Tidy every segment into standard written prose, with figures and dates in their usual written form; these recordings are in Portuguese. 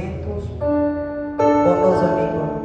presentes ao nosso amigo.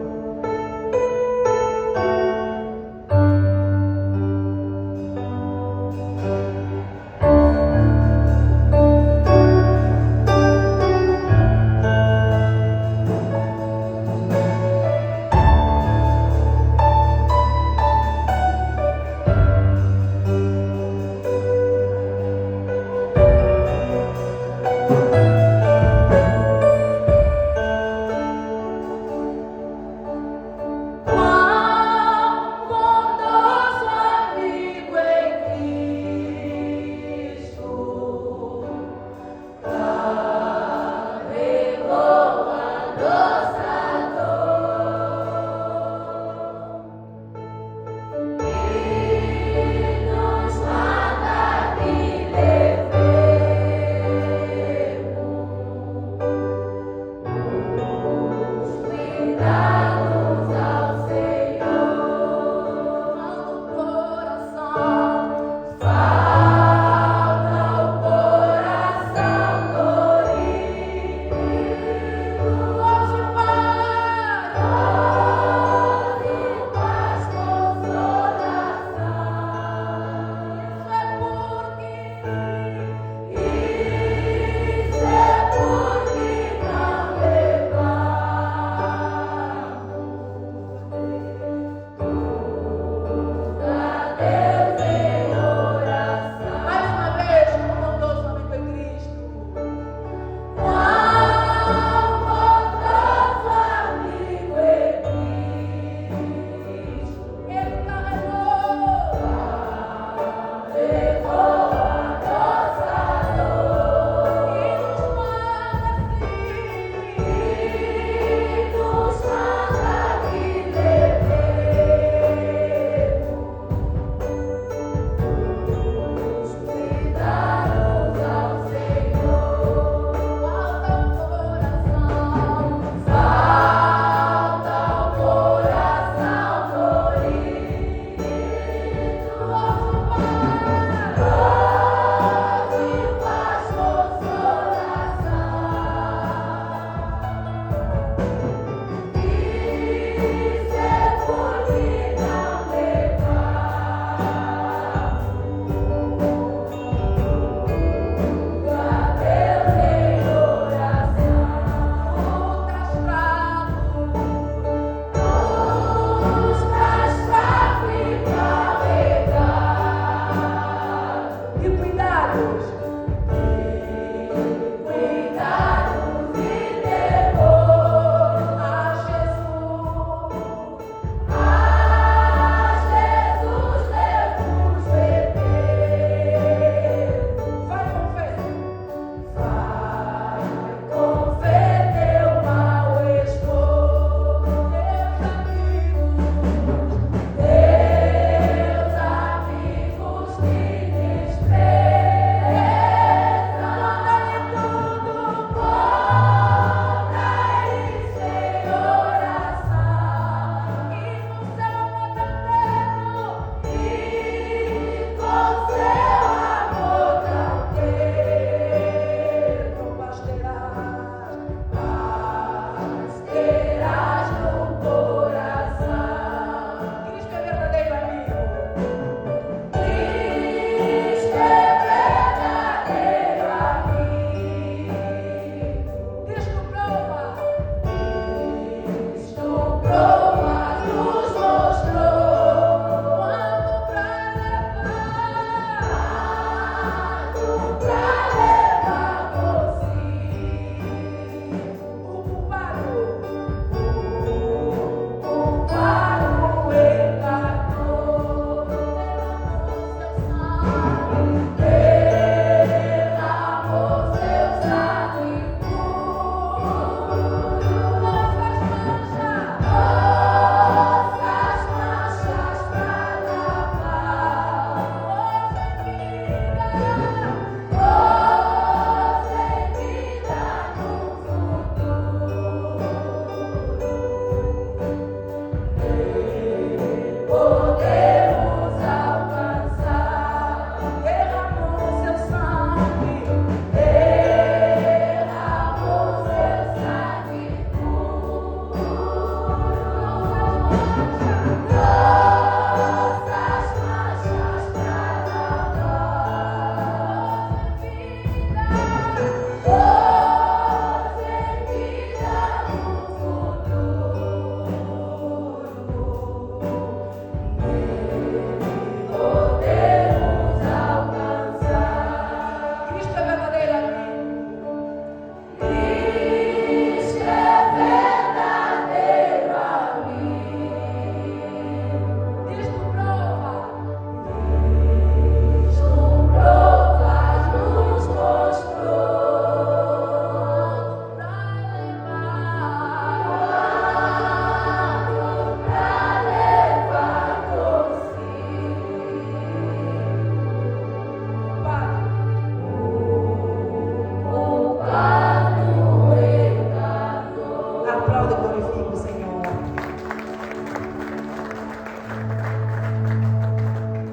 glorifico, Senhor.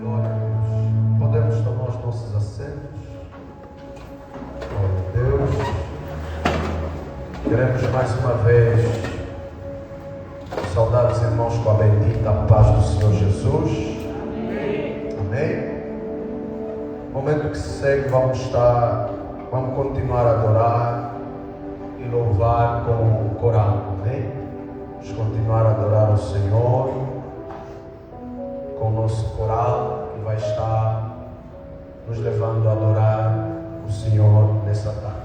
Glória a Deus. Podemos tomar os nossos assentos. Glória a Deus. Queremos mais uma vez saudar os irmãos com a bendita paz do Senhor Jesus. Amém. No momento que se segue, vamos continuar a adorar e louvar com o coral. Amém. Vamos continuar a adorar o Senhor com o nosso coral, que vai estar nos levando a adorar o Senhor nessa tarde.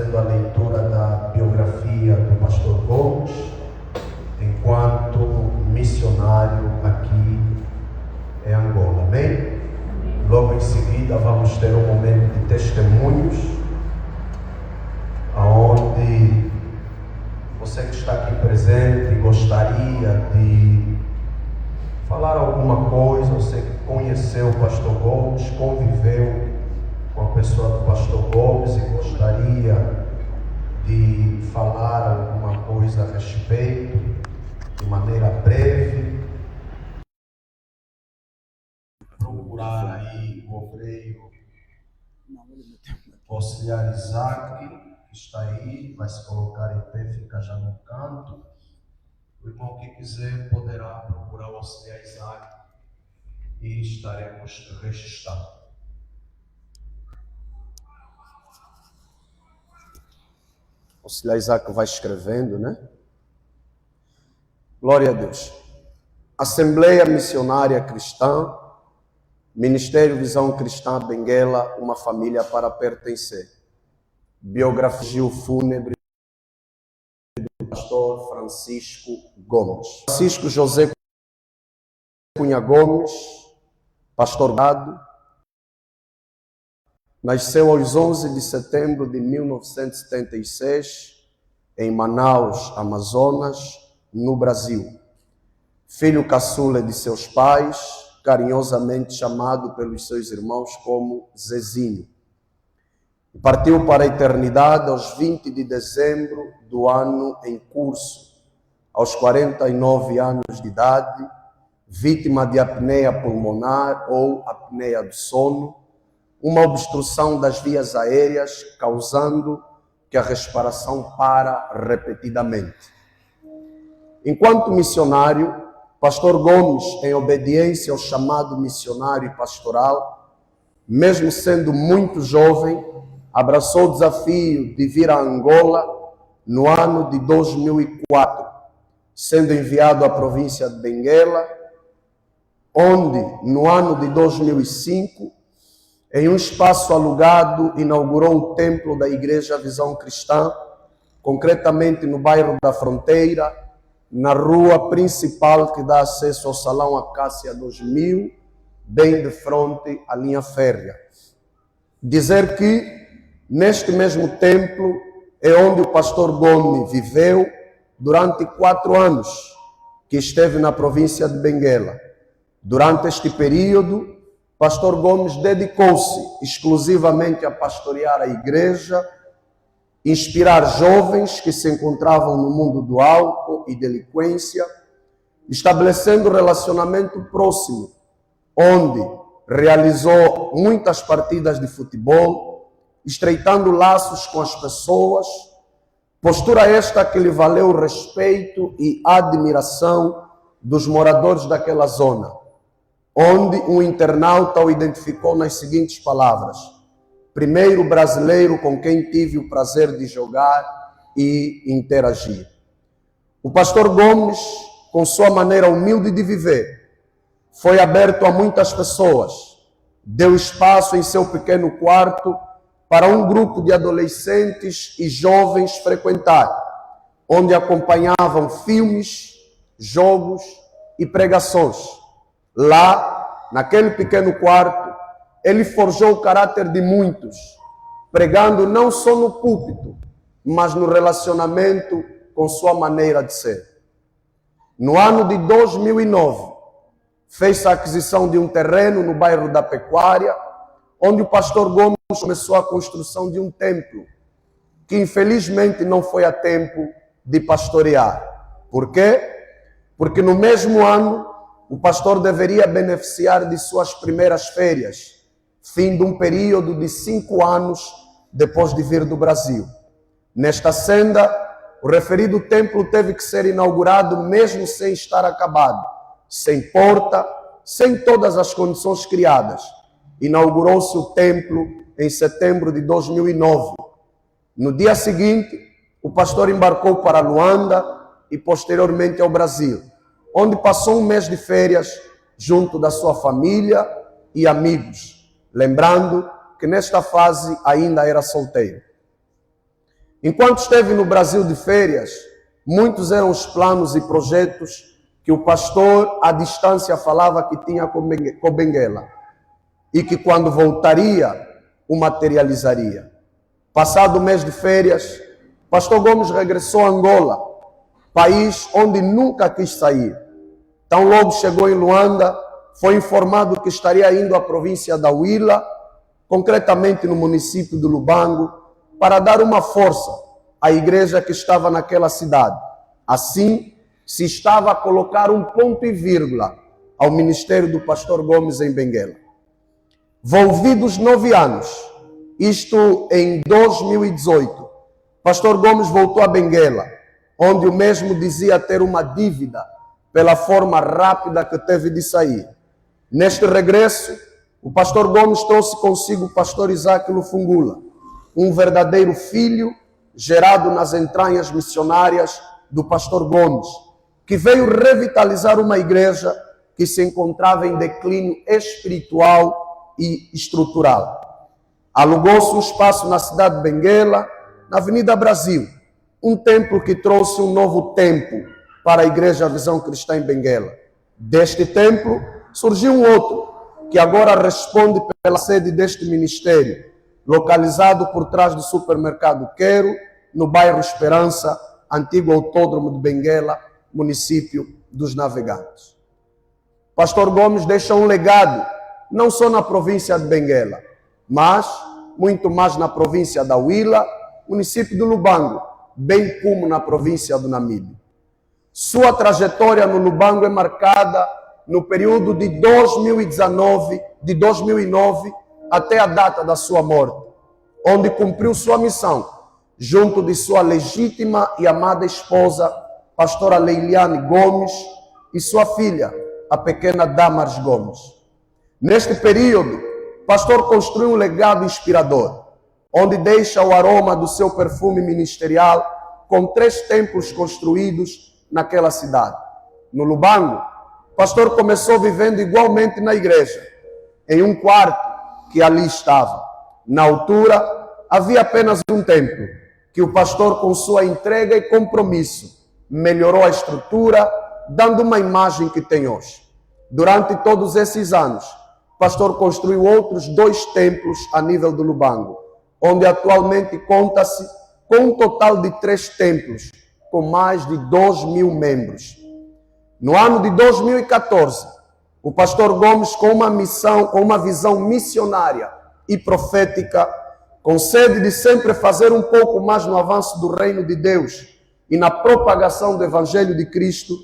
fazendo a leitura da biografia do pastor Gomes, enquanto missionário aqui em Angola. Amém? Logo em seguida vamos ter um momento de testemunhos, onde você que está aqui presente gostaria de falar alguma coisa, você que conheceu o pastor Gomes, conviveu com a pessoa do pastor Gomes e gostaria de falar alguma coisa a respeito, de maneira breve, procurar aí o obreiro auxiliar Isaac, que está aí, vai se colocar em pé, fica já no canto. O irmão que quiser poderá procurar o auxiliar Isaac e estaremos registrando. O auxiliar Isaac vai escrevendo, né? Glória a Deus. Assembleia Missionária Cristã, Ministério Visão Cristã Benguela, uma família para pertencer. Biografia fúnebre do pastor Francisco Gomes. Francisco José Cunha Gomes, pastor Gado, nasceu aos 11 de setembro de 1976, em Manaus, Amazonas, no Brasil. Filho caçula de seus pais, carinhosamente chamado pelos seus irmãos como Zezinho. Partiu para a eternidade aos 20 de dezembro do ano em curso, aos 49 anos de idade, vítima de apneia pulmonar ou apneia do sono, uma obstrução das vias aéreas, causando que a respiração para repetidamente. Enquanto missionário, pastor Gomes, em obediência ao chamado missionário e pastoral, mesmo sendo muito jovem, abraçou o desafio de vir a Angola no ano de 2004, sendo enviado à província de Benguela, onde, no ano de 2005, em um espaço alugado, inaugurou o templo da Igreja Visão Cristã, concretamente no bairro da Fronteira, na rua principal que dá acesso ao Salão Acácia 2000, bem de frente à linha férrea. Dizer que, neste mesmo templo, é onde o pastor Gomes viveu durante 4 anos, que esteve na província de Benguela. Durante este período, pastor Gomes dedicou-se exclusivamente a pastorear a igreja, inspirar jovens que se encontravam no mundo do álcool e delinquência, estabelecendo relacionamento próximo, onde realizou muitas partidas de futebol, estreitando laços com as pessoas, postura esta que lhe valeu o respeito e admiração dos moradores daquela zona, onde um internauta o identificou nas seguintes palavras: primeiro brasileiro com quem tive o prazer de jogar e interagir. O pastor Gomes, com sua maneira humilde de viver, foi aberto a muitas pessoas, deu espaço em seu pequeno quarto para um grupo de adolescentes e jovens frequentar, onde acompanhavam filmes, jogos e pregações. Lá, naquele pequeno quarto, ele forjou o caráter de muitos, pregando não só no púlpito, mas no relacionamento com sua maneira de ser. No ano de 2009, fez a aquisição de um terreno no bairro da Pecuária, onde o pastor Gomes começou a construção de um templo, que infelizmente não foi a tempo de pastorear. Por quê? Porque no mesmo ano, o pastor deveria beneficiar de suas primeiras férias, fim de um período de 5 anos depois de vir do Brasil. Nesta senda, o referido templo teve que ser inaugurado mesmo sem estar acabado, sem porta, sem todas as condições criadas. Inaugurou-se o templo em setembro de 2009. No dia seguinte, o pastor embarcou para Luanda e posteriormente ao Brasil, onde passou um mês de férias junto da sua família e amigos, lembrando que nesta fase ainda era solteiro. Enquanto esteve no Brasil de férias, muitos eram os planos e projetos que o pastor à distância falava que tinha com Benguela e que quando voltaria o materializaria. Passado o mês de férias, pastor Gomes regressou a Angola, país onde nunca quis sair. Tão logo chegou em Luanda, foi informado que estaria indo à província da Huila, concretamente no município de Lubango, para dar uma força à igreja que estava naquela cidade. Assim, se estava a colocar um ponto e vírgula ao ministério do pastor Gomes em Benguela. Volvidos 9 anos, isto em 2018, pastor Gomes voltou a Benguela, onde o mesmo dizia ter uma dívida pela forma rápida que teve de sair. Neste regresso, o pastor Gomes trouxe consigo o pastor Isaac Lufungula, um verdadeiro filho gerado nas entranhas missionárias do pastor Gomes, que veio revitalizar uma igreja que se encontrava em declínio espiritual e estrutural. Alugou-se um espaço na cidade de Benguela, na Avenida Brasil, um templo que trouxe um novo tempo para a Igreja Visão Cristã em Benguela. Deste templo surgiu um outro, que agora responde pela sede deste ministério, localizado por trás do supermercado Quero, no bairro Esperança, antigo autódromo de Benguela, município dos Navegantes. Pastor Gomes deixa um legado, não só na província de Benguela, mas muito mais na província da Huila, município de Lubango, bem como na província do Namibe. Sua trajetória no Lubango é marcada no período de 2009 até a data da sua morte, onde cumpriu sua missão, junto de sua legítima e amada esposa, pastora Leiliane Gomes, e sua filha, a pequena Damares Gomes. Neste período, o pastor construiu um legado inspirador, onde deixa o aroma do seu perfume ministerial com 3 templos construídos naquela cidade. No Lubango, o pastor começou vivendo igualmente na igreja, em um quarto que ali estava. Na altura, havia apenas um templo, que o pastor, com sua entrega e compromisso, melhorou a estrutura, dando uma imagem que tem hoje. Durante todos esses anos, o pastor construiu outros 2 templos a nível do Lubango, onde atualmente conta-se com um total de 3 templos, com mais de 2.000 membros. No ano de 2014, o pastor Gomes, com uma visão missionária e profética, com sede de sempre fazer um pouco mais no avanço do reino de Deus e na propagação do Evangelho de Cristo,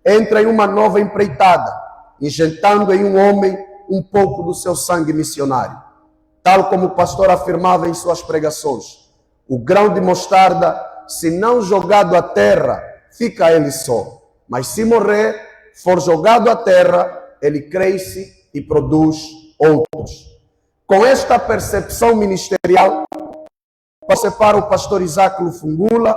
entra em uma nova empreitada, injetando em um homem um pouco do seu sangue missionário. Tal como o pastor afirmava em suas pregações, o grão de mostarda, se não jogado à terra, fica ele só. Mas se morrer, for jogado à terra, ele cresce e produz outros. Com esta percepção ministerial, separa o pastor Isaac Lufungula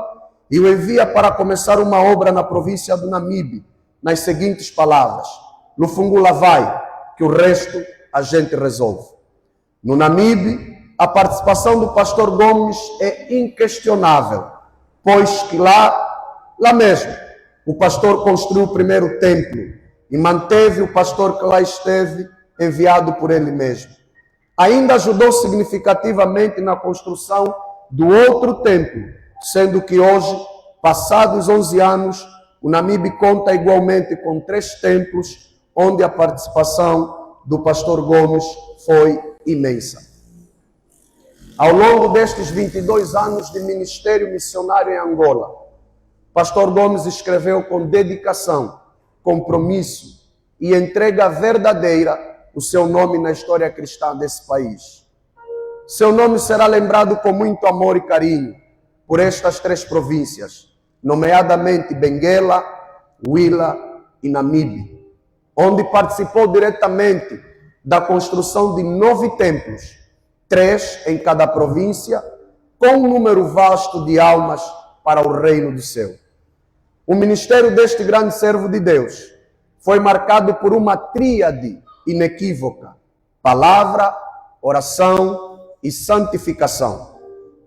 e o envia para começar uma obra na província do Namibe, nas seguintes palavras: Lufungula vai, que o resto a gente resolve. No Namibe, a participação do pastor Gomes é inquestionável, pois que lá mesmo, o pastor construiu o primeiro templo e manteve o pastor que lá esteve, enviado por ele mesmo. Ainda ajudou significativamente na construção do outro templo, sendo que hoje, passados 11 anos, o Namibe conta igualmente com 3 templos, onde a participação do pastor Gomes foi imensa. Ao longo destes 22 anos de ministério missionário em Angola, pastor Gomes escreveu com dedicação, compromisso e entrega verdadeira o seu nome na história cristã desse país. Seu nome será lembrado com muito amor e carinho por estas 3 províncias, nomeadamente Benguela, Huila e Namibe, onde participou diretamente da construção de 9 templos, 3 em cada província, com um número vasto de almas para o reino do céu. O ministério deste grande servo de Deus foi marcado por uma tríade inequívoca: palavra, oração e santificação.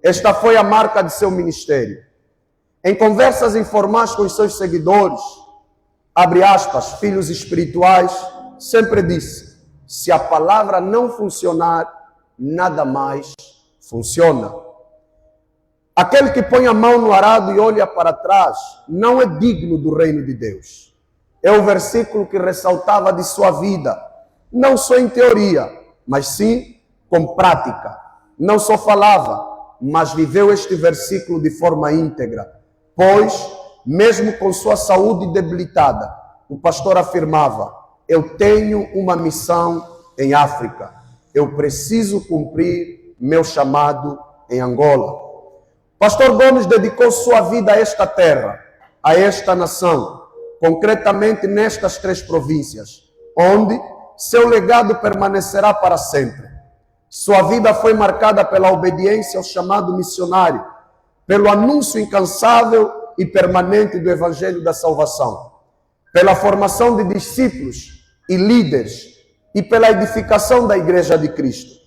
Esta foi a marca de seu ministério. Em conversas informais com os seus seguidores, abre aspas, filhos espirituais, sempre disse: se a palavra não funcionar, nada mais funciona. Aquele que põe a mão no arado e olha para trás não é digno do reino de Deus. É o versículo que ressaltava de sua vida, não só em teoria, mas sim com prática. Não só falava, mas viveu este versículo de forma íntegra. Pois, mesmo com sua saúde debilitada, o pastor afirmava: eu tenho uma missão em África. Eu preciso cumprir meu chamado em Angola. Pastor Gomes dedicou sua vida a esta terra, a esta nação, concretamente nestas 3 províncias, onde seu legado permanecerá para sempre. Sua vida foi marcada pela obediência ao chamado missionário, pelo anúncio incansável e permanente do Evangelho da Salvação, pela formação de discípulos e líderes e pela edificação da Igreja de Cristo,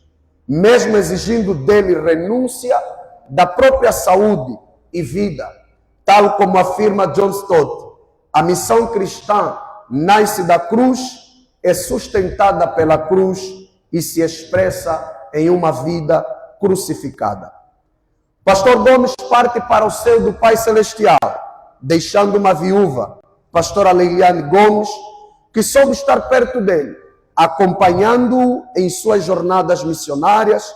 mesmo exigindo dele renúncia da própria saúde e vida, tal como afirma John Stott. A missão cristã nasce da cruz, é sustentada pela cruz e se expressa em uma vida crucificada. Pastor Gomes parte para o seio do Pai Celestial, deixando uma viúva, pastora Leiliane Gomes, que soube estar perto dele, acompanhando-o em suas jornadas missionárias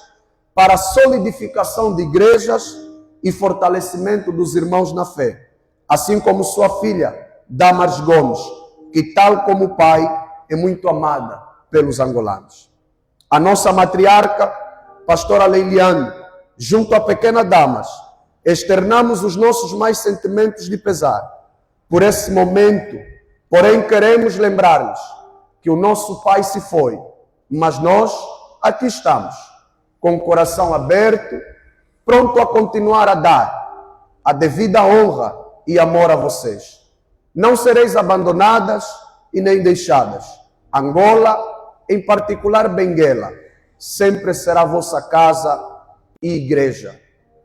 para a solidificação de igrejas e fortalecimento dos irmãos na fé, assim como sua filha, Damaris Gomes, que tal como o pai, é muito amada pelos angolanos. A nossa matriarca, pastora Leiliane, junto à pequena Damaris, externamos os nossos mais sentimentos de pesar por esse momento, porém queremos lembrar-nos que o nosso pai se foi, mas nós aqui estamos, com o coração aberto, pronto a continuar a dar a devida honra e amor a vocês. Não sereis abandonadas e nem deixadas. Angola, em particular Benguela, sempre será vossa casa e igreja.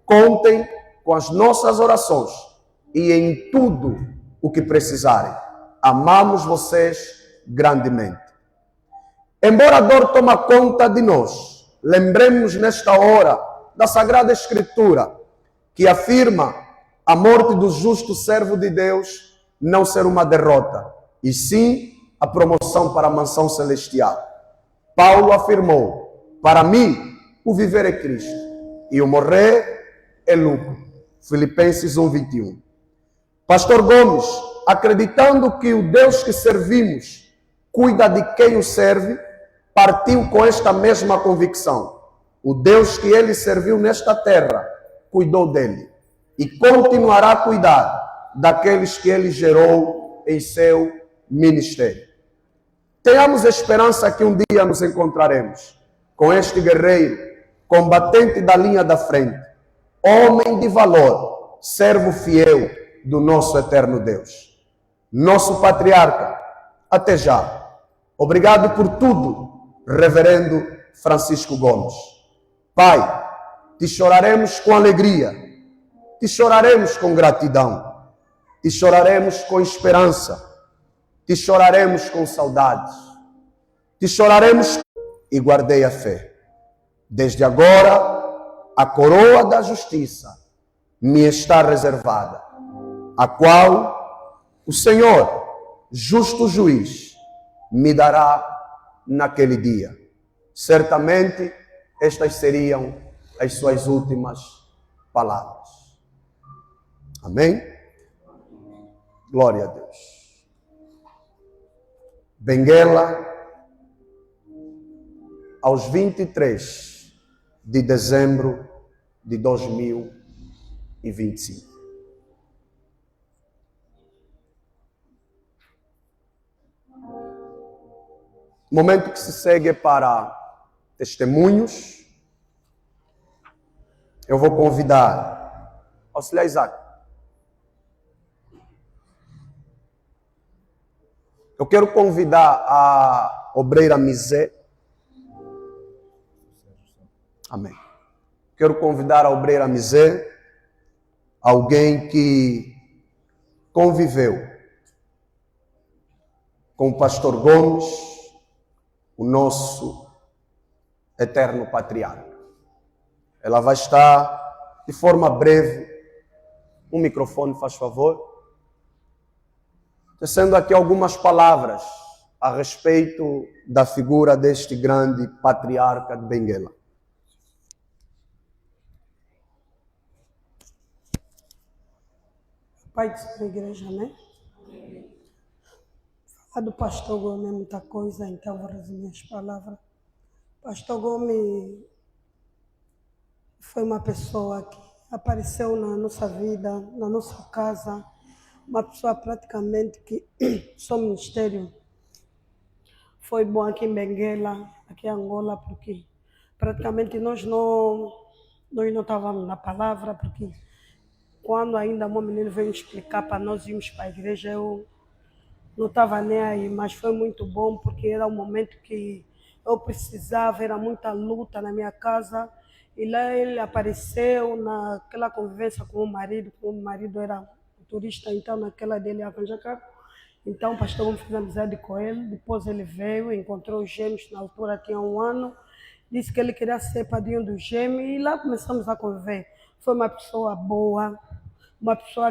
Contem com as nossas orações e em tudo o que precisarem. Amamos vocês grandemente. Embora a dor tome conta de nós, lembremos nesta hora da Sagrada Escritura, que afirma a morte do justo servo de Deus não ser uma derrota, e sim a promoção para a mansão celestial. Paulo afirmou: para mim, o viver é Cristo, e o morrer é lucro. Filipenses 1:21. Pastor Gomes, acreditando que o Deus que servimos cuida de quem o serve, partiu com esta mesma convicção. O Deus que ele serviu nesta terra cuidou dele e continuará a cuidar daqueles que ele gerou em seu ministério. Tenhamos esperança que um dia nos encontraremos com este guerreiro, combatente da linha da frente, homem de valor, servo fiel do nosso eterno Deus. Nosso patriarca, até já. Obrigado por tudo, reverendo Francisco Gomes. Pai, te choraremos com alegria, te choraremos com gratidão, te choraremos com esperança, te choraremos com saudades, te choraremos e guardei a fé. Desde agora, a coroa da justiça me está reservada, a qual o Senhor, justo juiz, me dará naquele dia. Certamente, estas seriam as suas últimas palavras. Amém? Glória a Deus. Benguela, aos 23 de dezembro de 2025. O momento que se segue para testemunhos. Eu vou convidar auxiliar Isaac. Eu quero convidar a obreira Mizé. Amém. quero convidar a obreira Mizé, alguém que conviveu com o pastor Gomes, o nosso eterno patriarca. Ela vai estar de forma breve. Um microfone, faz favor. Tecendo aqui algumas palavras a respeito da figura deste grande patriarca de Benguela. Pai da igreja, né? Falar do pastor Gomes é muita coisa, então vou resumir as palavras. Pastor Gomes foi uma pessoa que apareceu na nossa vida, na nossa casa, uma pessoa praticamente que seu ministério foi bom aqui em Benguela, aqui em Angola, porque praticamente nós não estávamos na palavra, porque quando ainda o meu menino veio explicar para nós irmos para a igreja, eu não estava nem aí, mas foi muito bom, porque era um momento que eu precisava, era muita luta na minha casa, e lá ele apareceu naquela convivência com o marido era turista, então naquela dele arranja carro. Então o pastor Gomes fez amizade com ele, depois ele veio, encontrou os gêmeos, na altura tinha 1 ano, disse que ele queria ser padrinho dos gêmeos, e lá começamos a conviver. Foi uma pessoa boa, uma pessoa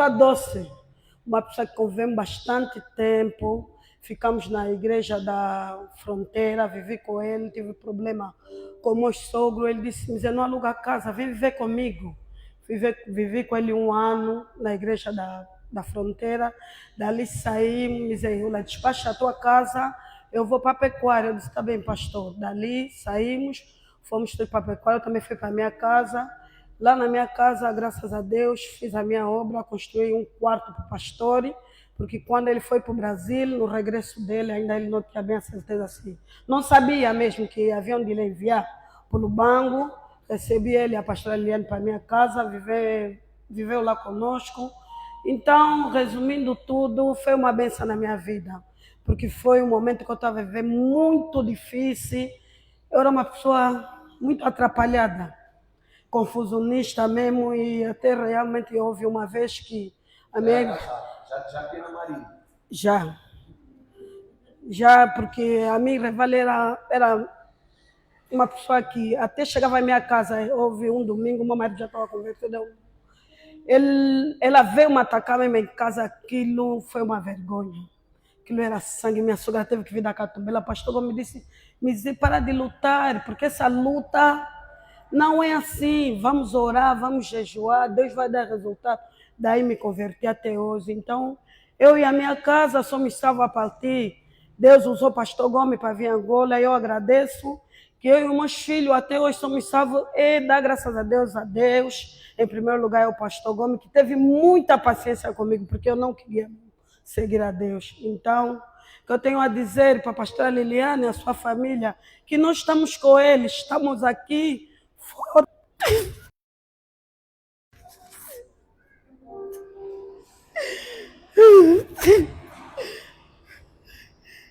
doce, uma pessoa que convivemos bastante tempo, ficamos na igreja da fronteira, vivi com ele, tive problema com o meu sogro, ele disse, mas eu não alugo a casa, vem viver comigo. Vivi com ele 1 ano na igreja da fronteira, dali saímos, eu despacha a tua casa, eu vou para a pecuária. Eu disse, está bem, pastor. Dali saímos, fomos para a pecuária, eu também fui para a minha casa. Lá na minha casa, graças a Deus, fiz a minha obra, construí um quarto para o pastor, porque quando ele foi para o Brasil, no regresso dele, ainda ele não tinha bem a certeza assim. Não sabia mesmo que haviam de lhe enviar para o banco. Recebi ele, a pastora Liliane, para a minha casa, viveu lá conosco. Então, resumindo tudo, foi uma bênção na minha vida, porque foi um momento que eu estava vivendo muito difícil. Eu era uma pessoa muito atrapalhada, confusionista mesmo, e até realmente houve uma vez que a minha... Já tem na Maria? Já, porque a minha rival era uma pessoa que até chegava à minha casa, houve um domingo, meu marido já estava convertido, ela veio me atacar mesmo em casa, aquilo foi uma vergonha. Aquilo era sangue, minha sogra teve que vir da Catumbela. A pastora me disse, para de lutar, porque essa luta não é assim. Vamos orar, vamos jejuar, Deus vai dar resultado. Daí me converti até hoje. Então, eu e a minha casa somos salvos a partir. Deus usou o pastor Gomes para vir a Angola, eu agradeço. Que eu e meus filhos até hoje somos salvos e dá graças a Deus, a Deus. Em primeiro lugar é o pastor Gomes, que teve muita paciência comigo, porque eu não queria seguir a Deus. Então, o que eu tenho a dizer para a pastora Liliane e a sua família, que nós estamos com eles, estamos aqui fora.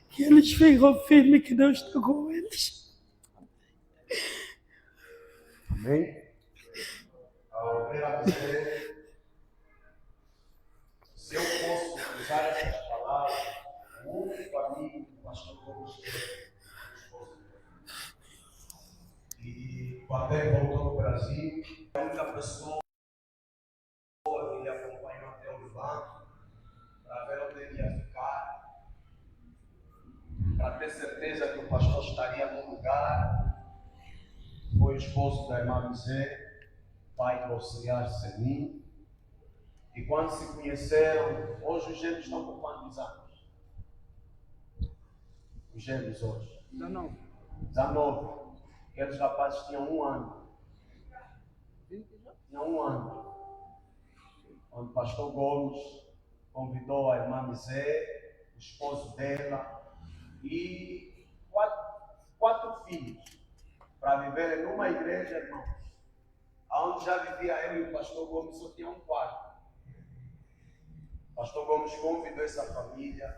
Que eles ficam firmes, que Deus está com eles. Amém? A obreira Mizé, se eu posso usar essas palavras, o único amigo do pastor Gomes e quando ele voltou no Brasil, a única pessoa que ele acompanhou até o banco para ver onde ele ia ficar, para ter certeza que o pastor estaria no lugar, foi o esposo da irmã Mizé, pai do auxiliar Senim. E quando se conheceram, hoje os gêmeos estão com quantos anos? Os gêmeos hoje? 19. 19. Aqueles rapazes tinham 1 ano. Tinham 1 ano. Quando o pastor Gomes convidou a irmã Mizé, o esposo dela e quatro filhos para viverem numa igreja, irmãos, onde já vivia eu e o pastor Gomes, só tinha um quarto. O pastor Gomes convidou essa família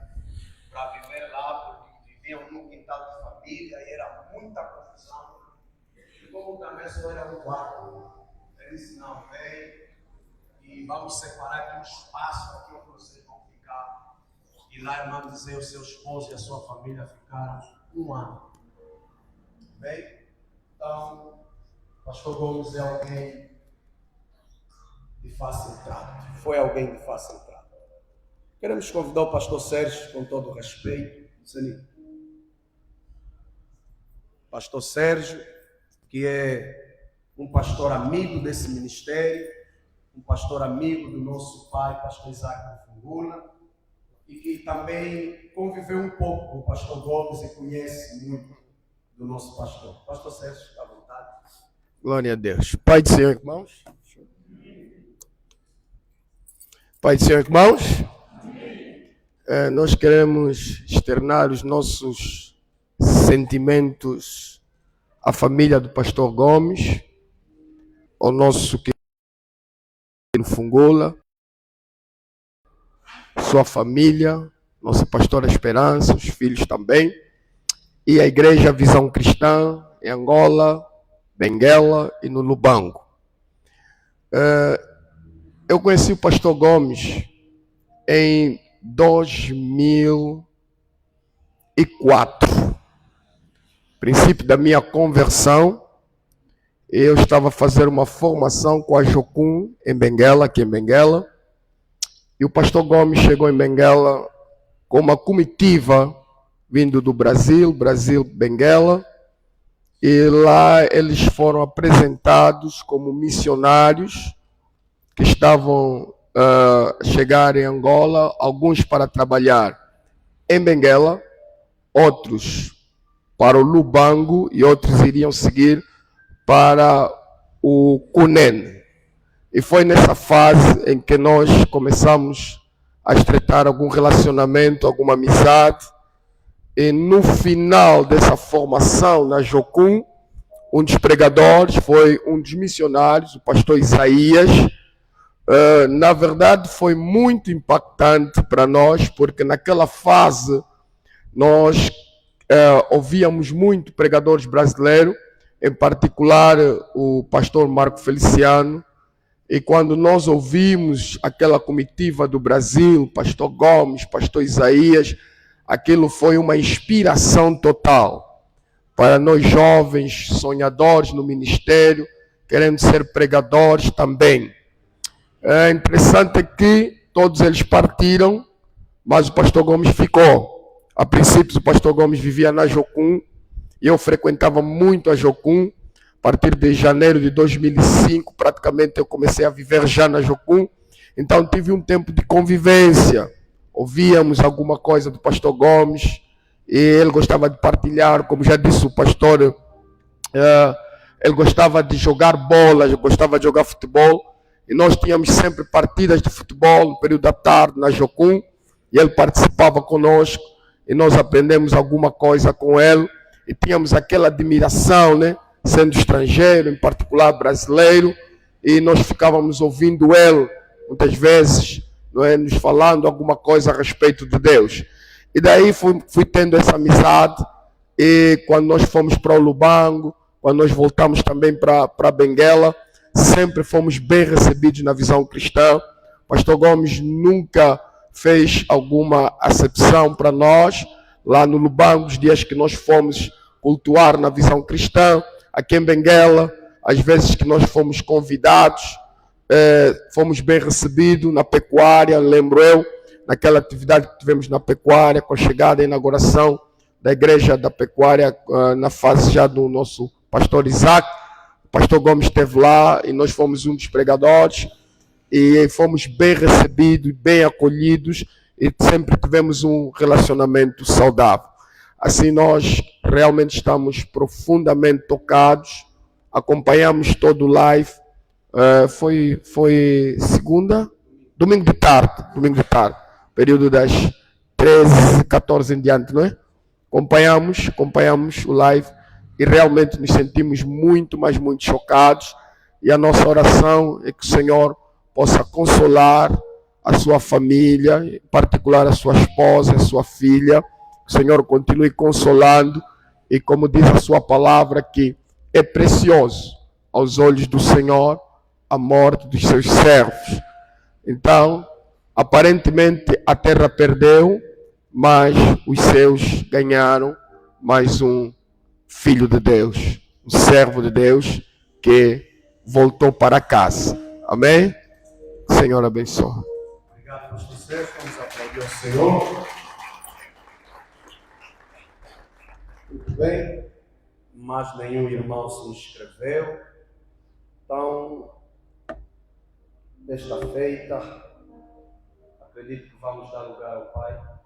para viver lá, porque viviam num quintal de família e era muita confusão. E como também só era um quarto, ele disse, não, vem e vamos separar aqui um espaço aqui onde vocês vão ficar. E lá, irmão, dizer, o seu esposo e a sua família ficaram um ano. Bem? Então, pastor Gomes é alguém de fácil trato. Foi alguém de fácil trato. Queremos convidar o pastor Sérgio, com todo o respeito. Pastor Sérgio, que é um pastor amigo desse ministério, um pastor amigo do nosso pai, pastor Isaac Fungula, e que também conviveu um pouco com o pastor Gomes e conhece muito do nosso pastor. Pastor Sérgio, à vontade. Glória a Deus. Pai do Senhor, irmãos. Pai do Senhor, irmãos. Nós queremos externar os nossos sentimentos à família do pastor Gomes, ao nosso querido Fungula, sua família, nossa pastora Esperança, os filhos também, e a Igreja Visão Cristã em Angola, Benguela e no Lubango. Eu conheci o pastor Gomes em 2004. Princípio da minha conversão, eu estava a fazer uma formação com a Jocum em Benguela, aqui em Benguela, e o pastor Gomes chegou em Benguela com uma comitiva vindo do Brasil, Benguela, e lá eles foram apresentados como missionários que estavam a chegar em Angola, alguns para trabalhar em Benguela, outros para o Lubango e outros iriam seguir para o Cunene. E foi nessa fase em que nós começamos a estreitar algum relacionamento, alguma amizade. E no final dessa formação na Jocum, um dos pregadores foi um dos missionários, o pastor Isaías. Na verdade, foi muito impactante para nós, porque naquela fase nós ouvíamos muito pregadores brasileiros, em particular o pastor Marco Feliciano, e quando nós ouvimos aquela comitiva do Brasil, pastor Gomes, pastor Isaías, aquilo foi uma inspiração total para nós jovens, sonhadores no ministério, querendo ser pregadores também. É interessante que todos eles partiram, mas o pastor Gomes ficou. A princípio, o pastor Gomes vivia na Jocum, e eu frequentava muito a Jocum. A partir de janeiro de 2005, praticamente eu comecei a viver já na Jocum. Então tive um tempo de convivência. Ouvíamos alguma coisa do pastor Gomes, e ele gostava de partilhar, como já disse o pastor, ele gostava de jogar bola, gostava de jogar futebol. E nós tínhamos sempre partidas de futebol no período da tarde na Jocum, e ele participava conosco, e nós aprendemos alguma coisa com ele, e tínhamos aquela admiração, né? Sendo estrangeiro, em particular brasileiro, e nós ficávamos ouvindo ele, muitas vezes, não é, nos falando alguma coisa a respeito de Deus. E daí fui tendo essa amizade, e quando nós fomos para o Lubango, quando nós voltamos também para Benguela, sempre fomos bem recebidos na Visão Cristã. O pastor Gomes nunca fez alguma acepção para nós. Lá no Lubango, os dias que nós fomos cultuar na Visão Cristã, aqui em Benguela, às vezes que nós fomos convidados, fomos bem recebidos na pecuária, lembro eu, naquela atividade que tivemos na pecuária, com a chegada e inauguração da igreja da pecuária, na fase já do nosso pastor Isaac. O pastor Gomes esteve lá e nós fomos um dos pregadores e fomos bem recebidos, bem acolhidos e sempre tivemos um relacionamento saudável. Assim nós realmente estamos profundamente tocados, acompanhamos todo o live, foi segunda, domingo de tarde, período das 13, 14 em diante, não é? Acompanhamos o live e realmente nos sentimos muito, mas muito chocados. E a nossa oração é que o Senhor possa consolar a sua família, em particular a sua esposa, a sua filha. Que o Senhor continue consolando e, como diz a sua palavra, que é precioso aos olhos do Senhor a morte dos seus servos. Então, aparentemente a terra perdeu, mas os seus ganharam mais um filho de Deus, um servo de Deus que voltou para casa. Amém? Senhor abençoe. Obrigado por vocês. Vamos aplaudir ao Senhor. Muito bem. Mais nenhum irmão se inscreveu. Então, desta feita, acredito que vamos dar lugar ao Pai.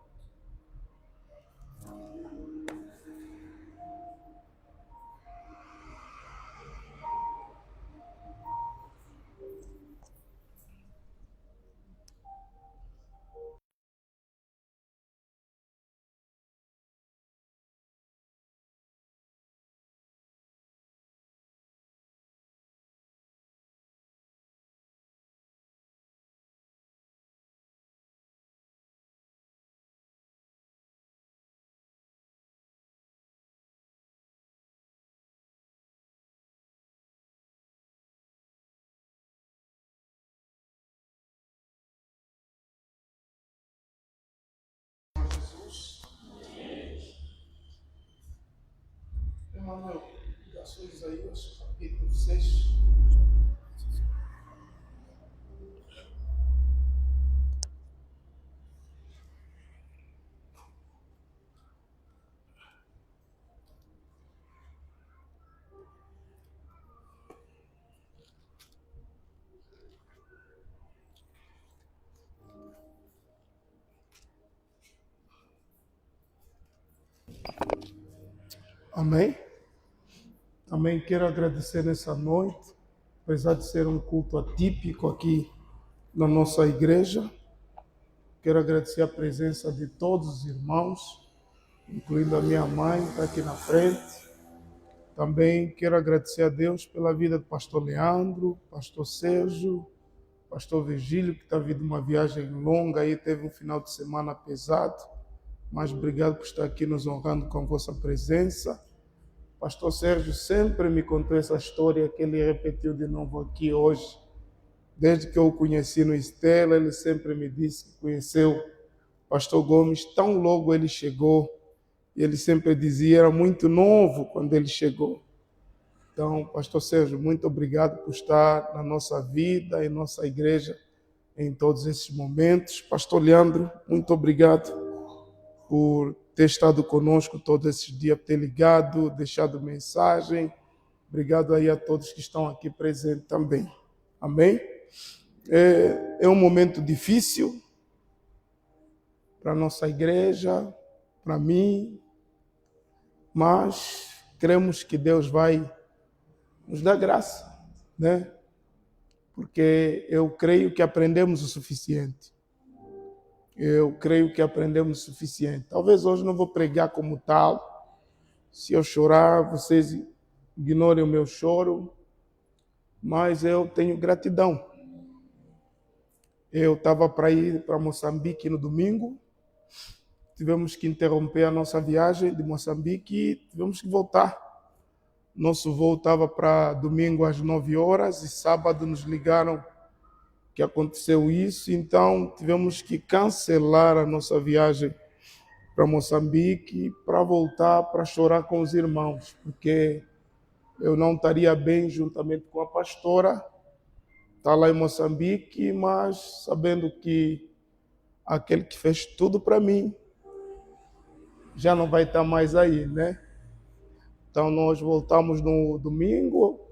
Emanuel, ligação de Isaías, capítulo 6. Amém? Também quero agradecer nessa noite, apesar de ser um culto atípico aqui na nossa igreja. Quero agradecer a presença de todos os irmãos, incluindo a minha mãe, que está aqui na frente. Também quero agradecer a Deus pela vida do pastor Leandro, pastor Sérgio, pastor Virgílio, que está vindo uma viagem longa aí, teve um final de semana pesado. Mas obrigado por estar aqui nos honrando com a vossa presença. Pastor Sérgio sempre me contou essa história que ele repetiu de novo aqui hoje. Desde que eu o conheci no Estela, ele sempre me disse que conheceu o pastor Gomes tão logo ele chegou. E ele sempre dizia, era muito novo quando ele chegou. Então, pastor Sérgio, muito obrigado por estar na nossa vida, em nossa igreja, em todos esses momentos. Pastor Leandro, muito obrigado por ter estado conosco todos esses dias, por ter ligado, deixado mensagem. Obrigado aí a todos que estão aqui presentes também. Amém? É um momento difícil para a nossa igreja, para mim, mas cremos que Deus vai nos dar graça, né? Porque eu creio que aprendemos o suficiente. Eu creio que aprendemos o suficiente. Talvez hoje não vou pregar como tal. Se eu chorar, vocês ignorem o meu choro. Mas eu tenho gratidão. Eu estava para ir para Moçambique no domingo. Tivemos que interromper a nossa viagem de Moçambique e tivemos que voltar. Nosso voo estava para domingo às 9 horas e sábado nos ligaram que aconteceu isso, então tivemos que cancelar a nossa viagem para Moçambique para voltar para chorar com os irmãos, porque eu não estaria bem juntamente com a pastora, está lá em Moçambique, mas sabendo que aquele que fez tudo para mim já não vai estar mais aí, né? Então nós voltamos no domingo.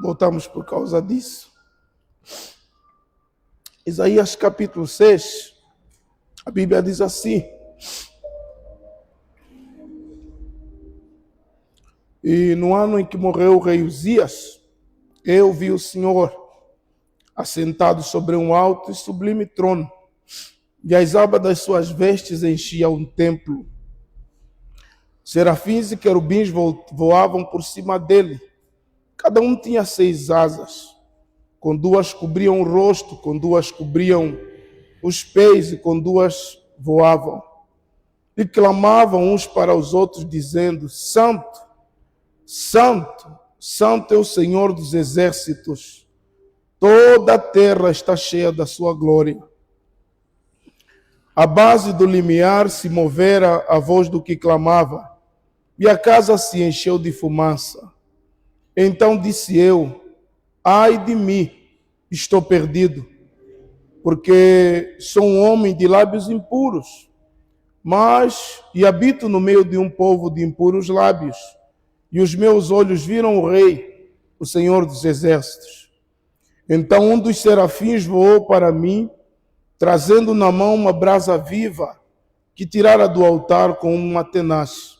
Voltamos por causa disso. Isaías capítulo 6, a Bíblia diz assim: e no ano em que morreu o rei Uzias, eu vi o Senhor assentado sobre um alto e sublime trono, e as abas das suas vestes enchiam um templo. Serafins e querubins voavam por cima dele. Cada um tinha 6 asas. Com 2 cobriam o rosto, com 2 cobriam os pés e com 2 voavam. E clamavam uns para os outros, dizendo: Santo, Santo, Santo é o Senhor dos exércitos. Toda a terra está cheia da sua glória. A base do limiar se movera a voz do que clamava, e a casa se encheu de fumaça. Então disse eu: ai de mim, estou perdido, porque sou um homem de lábios impuros, e habito no meio de um povo de impuros lábios, e os meus olhos viram o Rei, o Senhor dos exércitos. Então um dos serafins voou para mim, trazendo na mão uma brasa viva, que tirara do altar com uma tenaz.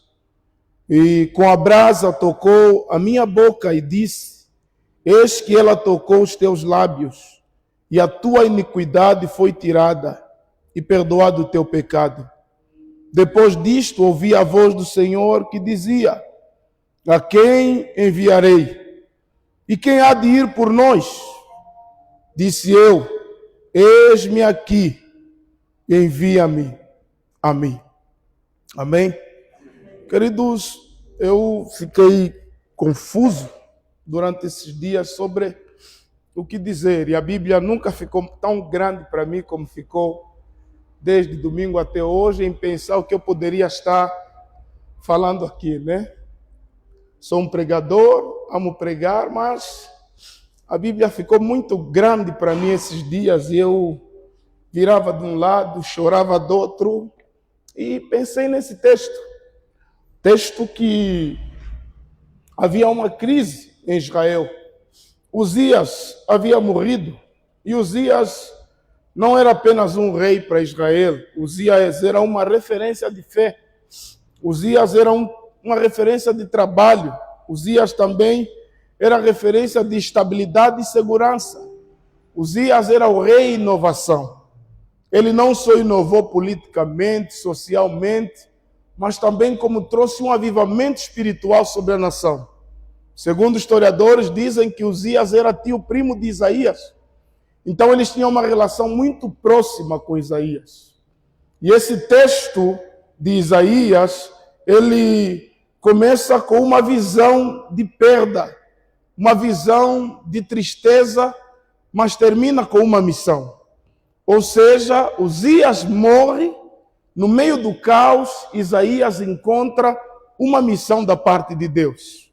E com a brasa tocou a minha boca e disse: eis que ela tocou os teus lábios, e a tua iniquidade foi tirada, e perdoado o teu pecado. Depois disto ouvi a voz do Senhor que dizia: a quem enviarei? E quem há de ir por nós? Disse eu: eis-me aqui, envia-me a mim. Amém? Queridos, eu fiquei confuso durante esses dias sobre o que dizer. E a Bíblia nunca ficou tão grande para mim como ficou desde domingo até hoje, em pensar o que eu poderia estar falando aqui, né? Sou um pregador, amo pregar, mas a Bíblia ficou muito grande para mim esses dias e eu virava de um lado, chorava do outro e pensei nesse texto. Texto que havia uma crise em Israel. Uzias havia morrido e Uzias não era apenas um rei para Israel. Uzias era uma referência de fé. Uzias era uma referência de trabalho. Uzias também era referência de estabilidade e segurança. Uzias era o rei inovação. Ele não só inovou politicamente, socialmente, mas também como trouxe um avivamento espiritual sobre a nação. Segundo historiadores, dizem que Uzias era tio primo de Isaías. Então eles tinham uma relação muito próxima com Isaías. E esse texto de Isaías, ele começa com uma visão de perda, uma visão de tristeza, mas termina com uma missão. Ou seja, Uzias morre. No meio do caos, Isaías encontra uma missão da parte de Deus.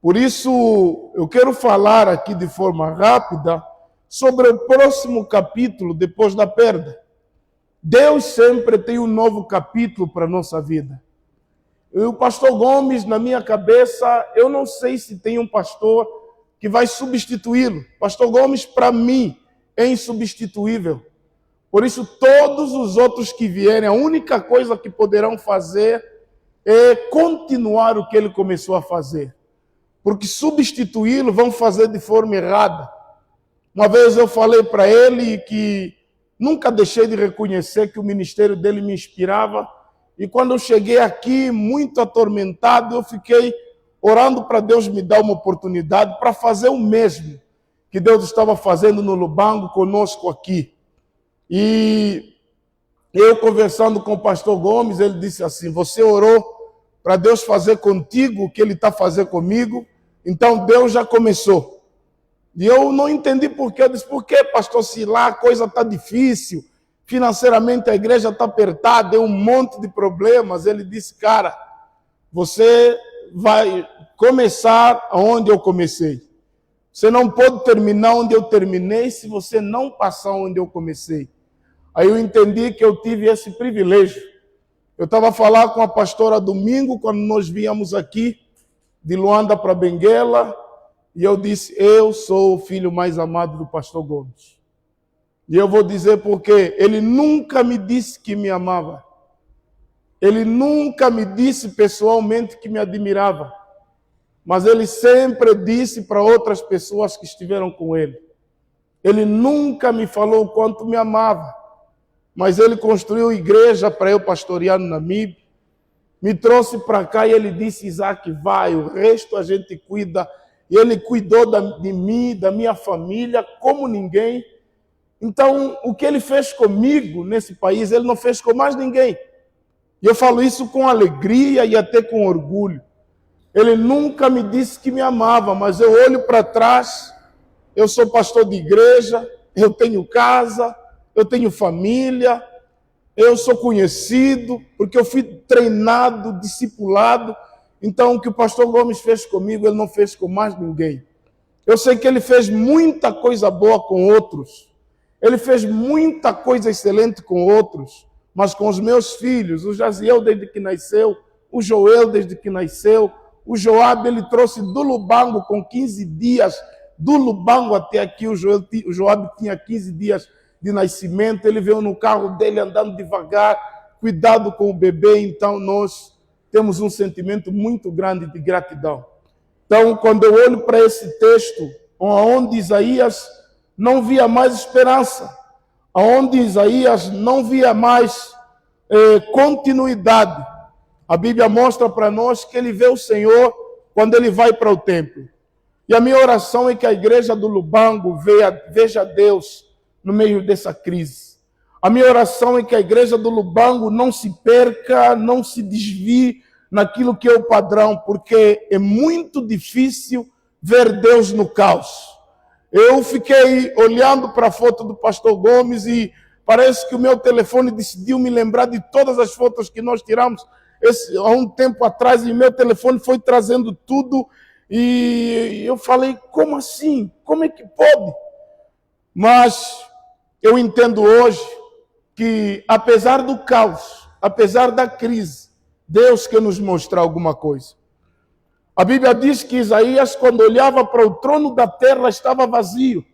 Por isso, eu quero falar aqui de forma rápida sobre o próximo capítulo depois da perda. Deus sempre tem um novo capítulo para a nossa vida. O pastor Gomes, na minha cabeça, eu não sei se tem um pastor que vai substituí-lo. Pastor Gomes, para mim, é insubstituível. Por isso, todos os outros que vierem, a única coisa que poderão fazer é continuar o que ele começou a fazer. Porque substituí-lo vão fazer de forma errada. Uma vez eu falei para ele que nunca deixei de reconhecer que o ministério dele me inspirava. E quando eu cheguei aqui, muito atormentado, eu fiquei orando para Deus me dar uma oportunidade para fazer o mesmo que Deus estava fazendo no Lubango conosco aqui. E eu conversando com o pastor Gomes, ele disse assim: você orou para Deus fazer contigo o que ele está fazendo comigo, então Deus já começou. E eu não entendi por quê. Eu disse: por que, pastor, se lá a coisa está difícil, financeiramente a igreja está apertada, tem um monte de problemas? Ele disse: cara, você vai começar onde eu comecei. Você não pode terminar onde eu terminei se você não passar onde eu comecei. Aí eu entendi que eu tive esse privilégio. Eu estava a falar com a pastora domingo, quando nós viemos aqui de Luanda para Benguela, e eu disse: eu sou o filho mais amado do pastor Gomes. E eu vou dizer por quê. Ele nunca me disse que me amava. Ele nunca me disse pessoalmente que me admirava. Mas ele sempre disse para outras pessoas que estiveram com ele. Ele nunca me falou o quanto me amava. mas ele construiu igreja para eu pastorear no Namíbia. Me trouxe para cá e ele disse, Isaac, vai, o resto a gente cuida. E ele cuidou de mim, da minha família, como ninguém. Então, o que ele fez comigo nesse país, ele não fez com mais ninguém. E eu falo isso com alegria e até com orgulho. Ele nunca me disse que me amava, mas eu olho para trás, eu sou pastor de igreja, eu tenho casa, eu tenho família, eu sou conhecido, porque eu fui treinado, discipulado. Então, o que o pastor Gomes fez comigo, ele não fez com mais ninguém. Eu sei que ele fez muita coisa boa com outros. Ele fez muita coisa excelente com outros. Mas com os meus filhos, o Jaziel desde que nasceu, o Joel desde que nasceu, o Joab ele trouxe do Lubango com 15 dias, do Lubango até aqui, o Joab tinha 15 dias de nascimento, ele veio no carro dele andando devagar, cuidado com o bebê, então nós temos um sentimento muito grande de gratidão. Então, quando eu olho para esse texto, onde Isaías não via mais esperança, onde Isaías não via mais continuidade, a Bíblia mostra para nós que ele vê o Senhor quando ele vai para o templo. E a minha oração é que a igreja do Lubango veja Deus no meio dessa crise. A minha oração é que a igreja do Lubango não se perca, não se desvie naquilo que é o padrão, porque é muito difícil ver Deus no caos. Eu fiquei olhando para a foto do pastor Gomes e parece que o meu telefone decidiu me lembrar de todas as fotos que nós tiramos há um tempo atrás, e meu telefone foi trazendo tudo, e eu falei, como assim? Como é que pode? Mas eu entendo hoje que, apesar do caos, apesar da crise, Deus quer nos mostrar alguma coisa. A Bíblia diz que Isaías, quando olhava para o trono da terra, estava vazio,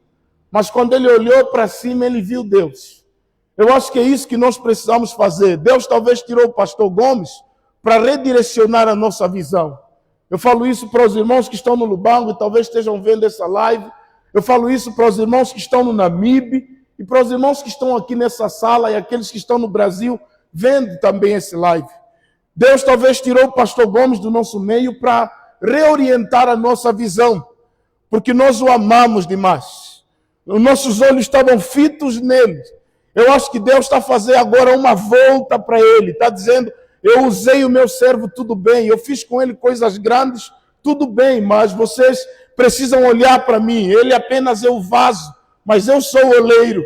mas quando ele olhou para cima, ele viu Deus. Eu acho que é isso que nós precisamos fazer. Deus talvez tirou o pastor Gomes para redirecionar a nossa visão. Eu falo isso para os irmãos que estão no Lubango e talvez estejam vendo essa live. Eu falo isso para os irmãos que estão no Namíbia e para os irmãos que estão aqui nessa sala e aqueles que estão no Brasil vendo também esse live. Deus talvez tirou o pastor Gomes do nosso meio para reorientar a nossa visão, porque nós o amamos demais. Os nossos olhos estavam fitos nele. Eu acho que Deus está fazendo agora uma volta para ele. Está dizendo, eu usei o meu servo, tudo bem. Eu fiz com ele coisas grandes, tudo bem. Mas vocês precisam olhar para mim. Ele apenas é o vaso, mas eu sou o oleiro.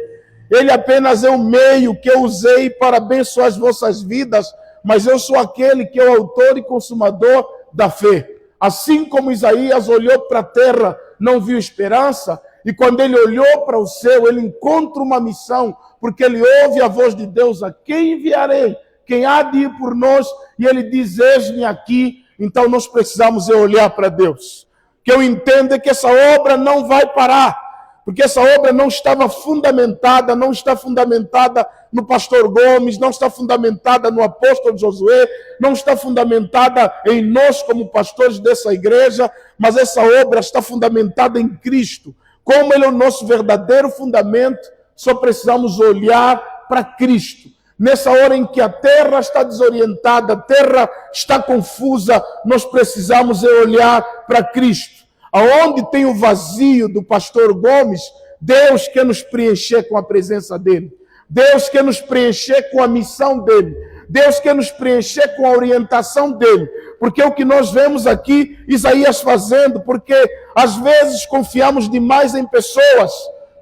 Ele apenas é o meio que eu usei para abençoar as vossas vidas, mas eu sou aquele que é o autor e consumador da fé. Assim como Isaías olhou para a terra, não viu esperança, e quando ele olhou para o céu, ele encontra uma missão, porque ele ouve a voz de Deus, a quem enviarei? Quem há de ir por nós? E ele diz, eis-me aqui. Então nós precisamos olhar para Deus. Que eu entenda que essa obra não vai parar, porque essa obra não estava fundamentada, não está fundamentada no pastor Gomes, não está fundamentada no apóstolo Josué, não está fundamentada em nós como pastores dessa igreja, mas essa obra está fundamentada em Cristo. Como Ele é o nosso verdadeiro fundamento, só precisamos olhar para Cristo. Nessa hora em que a terra está desorientada, a terra está confusa, nós precisamos olhar para Cristo. Aonde tem o vazio do pastor Gomes, Deus quer nos preencher com a presença dele. Deus quer nos preencher com a missão dele. Deus quer nos preencher com a orientação dele. Porque é o que nós vemos aqui Isaías fazendo, porque às vezes confiamos demais em pessoas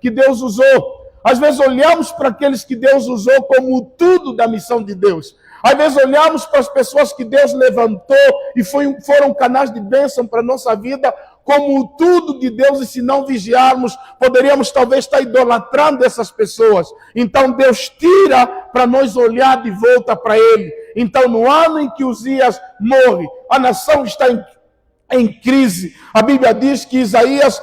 que Deus usou. Às vezes olhamos para aqueles que Deus usou como tudo da missão de Deus. Às vezes olhamos para as pessoas que Deus levantou e foram canais de bênção para a nossa vida como tudo de Deus, e se não vigiarmos, poderíamos talvez estar idolatrando essas pessoas. Então Deus tira para nós olhar de volta para Ele. Então no ano em que Uzias morre, a nação está em crise. A Bíblia diz que Isaías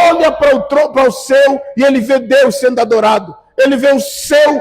olha para o céu e ele vê Deus sendo adorado. Ele vê o céu,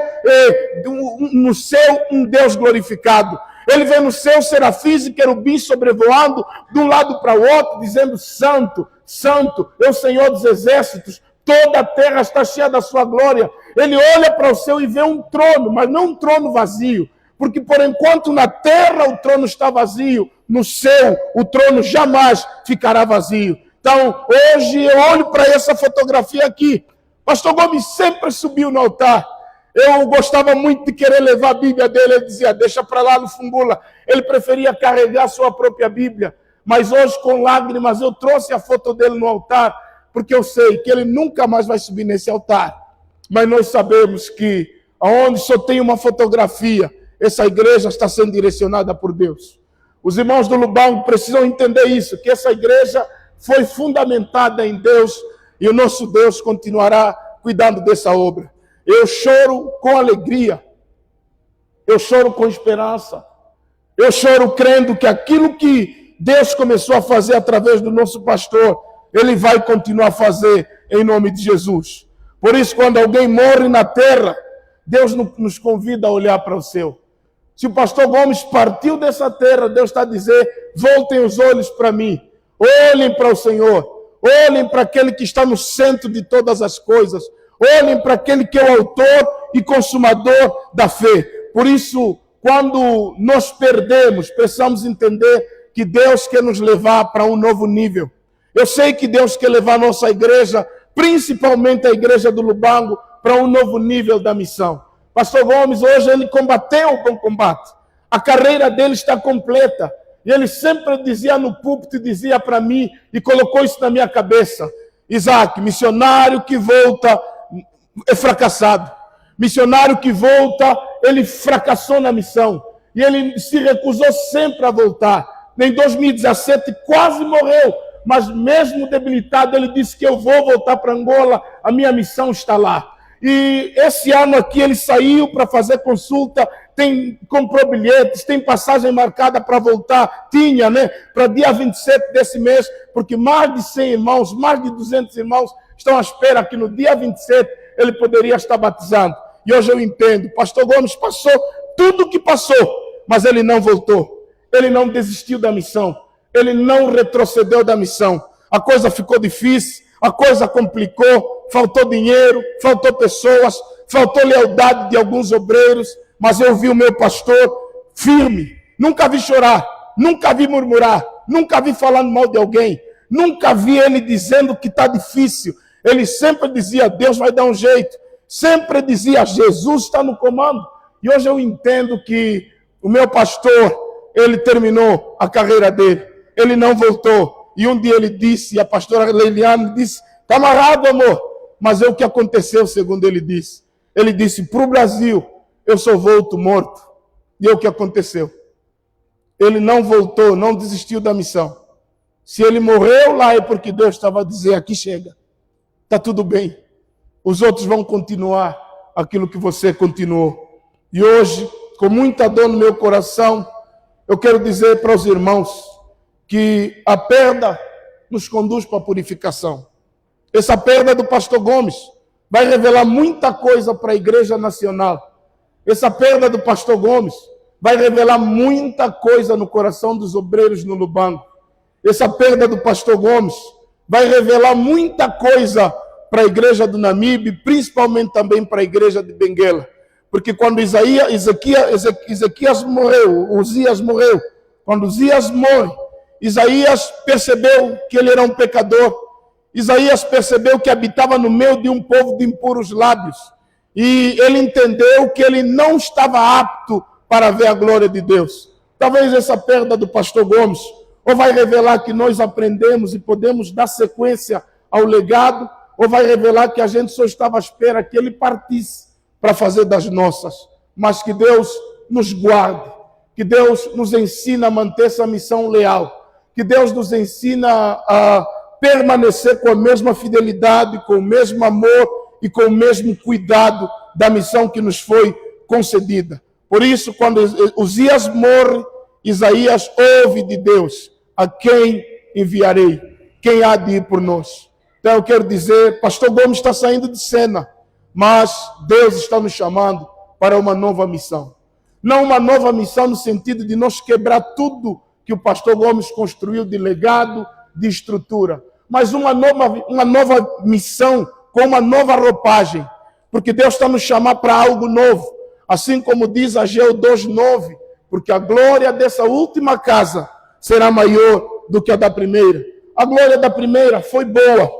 no céu um Deus glorificado. Ele vê no céu serafins e querubins sobrevoando de um lado para o outro, dizendo, Santo, Santo, é o Senhor dos exércitos. Toda a terra está cheia da sua glória. ele olha para o céu e vê um trono, mas não um trono vazio. Porque por enquanto na terra o trono está vazio, no céu o trono jamais ficará vazio. Então hoje eu olho para essa fotografia aqui. Pastor Gomes sempre subiu no altar. Eu gostava muito de querer levar a Bíblia dele. Ele dizia, deixa para lá no Fungula. Ele preferia carregar a sua própria Bíblia. Mas hoje, com lágrimas, eu trouxe a foto dele no altar, porque eu sei que ele nunca mais vai subir nesse altar. Mas nós sabemos que, aonde só tem uma fotografia, essa igreja está sendo direcionada por Deus. Os irmãos do Lubango precisam entender isso, que essa igreja foi fundamentada em Deus, e o nosso Deus continuará cuidando dessa obra. Eu choro com alegria, eu choro com esperança, eu choro crendo que aquilo que Deus começou a fazer através do nosso pastor, Ele vai continuar a fazer em nome de Jesus. Por isso, quando alguém morre na terra, Deus nos convida a olhar para o céu. Se o pastor Gomes partiu dessa terra, Deus está a dizer, voltem os olhos para mim, olhem para o Senhor, olhem para aquele que está no centro de todas as coisas, olhem para aquele que é o autor e consumador da fé. Por isso, quando nós perdemos, precisamos entender que Deus quer nos levar para um novo nível. Eu sei que Deus quer levar a nossa igreja, principalmente a igreja do Lubango, para um novo nível da missão. Pastor Gomes, hoje ele combateu o bom combate. A carreira dele está completa. E ele sempre dizia no púlpito, dizia para mim, e colocou isso na minha cabeça. Isaac, missionário que volta é fracassado. Missionário que volta, ele fracassou na missão. E ele se recusou sempre a voltar. Em 2017 quase morreu. Mas mesmo debilitado, ele disse que eu vou voltar para Angola, a minha missão está lá. E esse ano aqui ele saiu para fazer consulta, comprou bilhetes, tem passagem marcada para voltar, tinha, né, para dia 27 desse mês, porque mais de 100 irmãos, mais de 200 irmãos estão à espera que no dia 27 ele poderia estar batizando. E hoje eu entendo, pastor Gomes passou tudo o que passou, mas ele não voltou, ele não desistiu da missão, ele não retrocedeu da missão. A coisa ficou difícil, a coisa complicou, faltou dinheiro, faltou pessoas, faltou lealdade de alguns obreiros, mas eu vi o meu pastor firme, nunca vi chorar, nunca vi murmurar, nunca vi falando mal de alguém, nunca vi ele dizendo que está difícil. Ele sempre dizia, Deus vai dar um jeito, sempre dizia, Jesus está no comando. E hoje eu entendo que o meu pastor, ele terminou a carreira dele, ele não voltou. E um dia ele disse, e a pastora Leiliane disse, está amarrado, amor. Mas é o que aconteceu, segundo ele disse. Ele disse, para o Brasil, eu só volto morto. E é o que aconteceu. Ele não voltou, não desistiu da missão. Se ele morreu lá é porque Deus estava a dizer, aqui chega. Está tudo bem. Os outros vão continuar aquilo que você continuou. E hoje, com muita dor no meu coração, eu quero dizer para os irmãos que a perda nos conduz para a purificação. Essa perda do pastor Gomes vai revelar muita coisa para a Igreja Nacional. Essa perda do pastor Gomes vai revelar muita coisa no coração dos obreiros no Lubango. Essa perda do pastor Gomes vai revelar muita coisa para a Igreja do Namibe, principalmente também para a Igreja de Benguela. Porque quando Ezequias morreu, Uzias morreu, quando Uzias morre, Isaías percebeu que ele era um pecador. Isaías percebeu que habitava no meio de um povo de impuros lábios. E ele entendeu que ele não estava apto para ver a glória de Deus. Talvez essa perda do pastor Gomes ou vai revelar que nós aprendemos e podemos dar sequência ao legado, ou vai revelar que a gente só estava à espera que ele partisse para fazer das nossas. Mas que Deus nos guarde, que Deus nos ensina a manter essa missão leal, que Deus nos ensina a permanecer com a mesma fidelidade, com o mesmo amor e com o mesmo cuidado da missão que nos foi concedida. Por isso, quando Uzias morre, Isaías ouve de Deus, a quem enviarei? Quem há de ir por nós? Então eu quero dizer, pastor Gomes está saindo de cena, mas Deus está nos chamando para uma nova missão. Não uma nova missão no sentido de nós quebrar tudo que o pastor Gomes construiu de legado, de estrutura, mas uma nova missão com uma nova roupagem. porque Deus está nos chamando para algo novo. Assim como diz Ageu 2:9, porque a glória dessa última casa será maior do que a da primeira. A glória da primeira foi boa.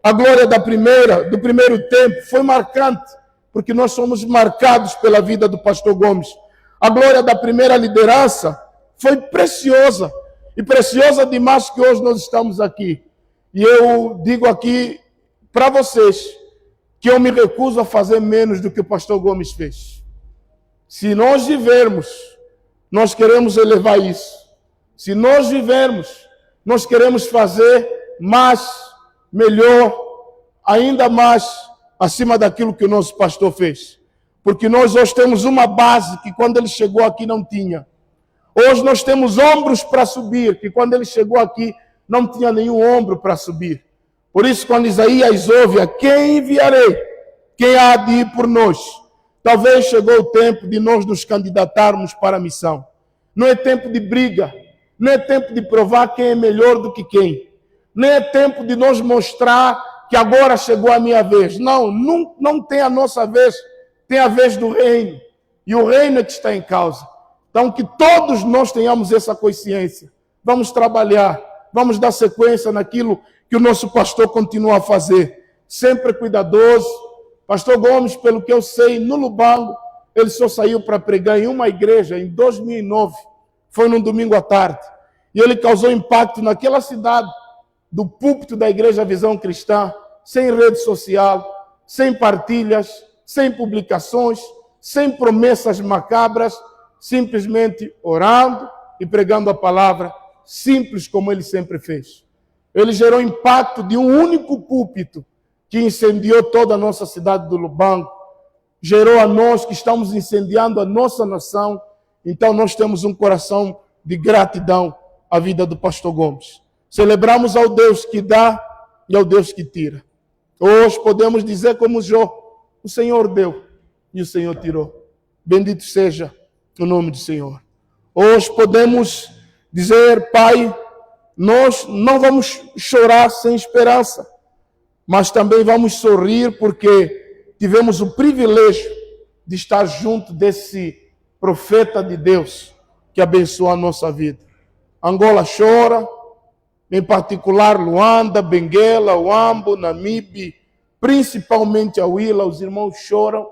A glória da primeira, do primeiro tempo, foi marcante, porque nós somos marcados pela vida do pastor Gomes. A glória da primeira liderança foi preciosa, e preciosa demais que hoje nós estamos aqui. E eu digo aqui para vocês que eu me recuso a fazer menos do que o pastor Gomes fez. Se nós vivermos, nós queremos elevar isso. Se nós vivermos, nós queremos fazer mais, melhor, ainda mais acima daquilo que o nosso pastor fez. Porque nós hoje temos uma base que quando ele chegou aqui não tinha. Hoje nós temos ombros para subir, que quando ele chegou aqui não tinha nenhum ombro para subir. Por isso, quando Isaías ouve, a quem enviarei? Quem há de ir por nós? Talvez chegou o tempo de nós nos candidatarmos para a missão. Não é tempo de briga, não é tempo de provar quem é melhor do que quem. Não é tempo de nós mostrar que agora chegou a minha vez. Não, não tem a nossa vez, tem a vez do reino. E o reino é que está em causa. Então, que todos nós tenhamos essa consciência. Vamos trabalhar, vamos dar sequência naquilo que o nosso pastor continua a fazer. Sempre cuidadoso. Pastor Gomes, pelo que eu sei, no Lubango, ele só saiu para pregar em uma igreja em 2009. Foi num domingo à tarde. E ele causou impacto naquela cidade, do púlpito da Igreja Visão Cristã, sem rede social, sem partilhas, sem publicações, sem promessas macabras, simplesmente orando e pregando a palavra, simples como ele sempre fez. Ele gerou impacto de um único púlpito que incendiou toda a nossa cidade do Lubango, gerou a nós que estamos incendiando a nossa nação. Então nós temos um coração de gratidão à vida do pastor Gomes. Celebramos ao Deus que dá e ao Deus que tira. Hoje podemos dizer como Jó, o Senhor deu e o Senhor tirou. Bendito seja o nome do Senhor. Hoje podemos dizer, Pai, nós não vamos chorar sem esperança, mas também vamos sorrir porque tivemos o privilégio de estar junto desse profeta de Deus que abençoa a nossa vida. Angola chora, em particular Luanda, Benguela, Uambo, Namibe, principalmente a Huila, os irmãos choram,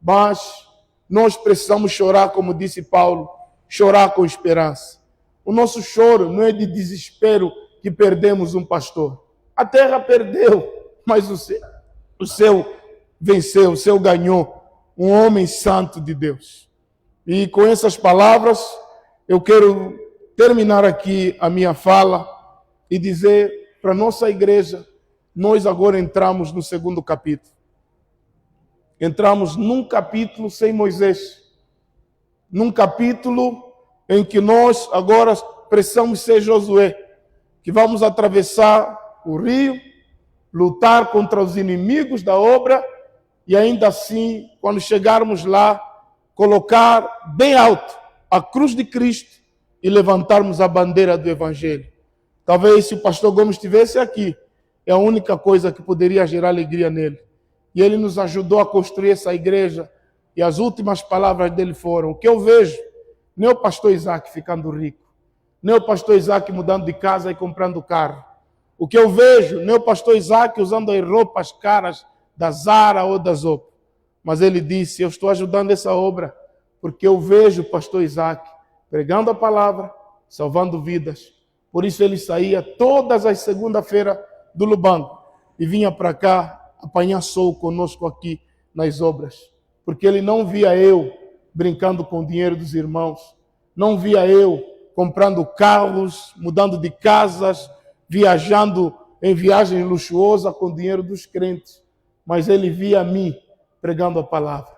mas nós precisamos chorar, como disse Paulo, chorar com esperança. O nosso choro não é de desespero que perdemos um pastor. A terra perdeu, mas o seu venceu, o seu ganhou, um homem santo de Deus. E com essas palavras, eu quero terminar aqui a minha fala e dizer para a nossa igreja, nós agora entramos no segundo capítulo. Entramos num capítulo sem Moisés. Num capítulo em que nós agora precisamos ser Josué, que vamos atravessar o rio, lutar contra os inimigos da obra e ainda assim, quando chegarmos lá, colocar bem alto a cruz de Cristo e levantarmos a bandeira do Evangelho. Talvez se o pastor Gomes estivesse aqui, é a única coisa que poderia gerar alegria nele. E ele nos ajudou a construir essa igreja e as últimas palavras dele foram: o que eu vejo, nem o pastor Isaac ficando rico, nem o pastor Isaac mudando de casa e comprando carro. O que eu vejo, nem o pastor Isaac usando as roupas caras da Zara ou da Zopo. Mas ele disse: eu estou ajudando essa obra porque eu vejo o pastor Isaac pregando a palavra, salvando vidas. Por isso ele saía todas as segundas-feiras do Lubango e vinha para cá apanhar sol conosco aqui nas obras. Porque ele não via eu brincando com o dinheiro dos irmãos, não via eu comprando carros, mudando de casas, viajando em viagem luxuosa com o dinheiro dos crentes. Mas ele via a mim pregando a palavra.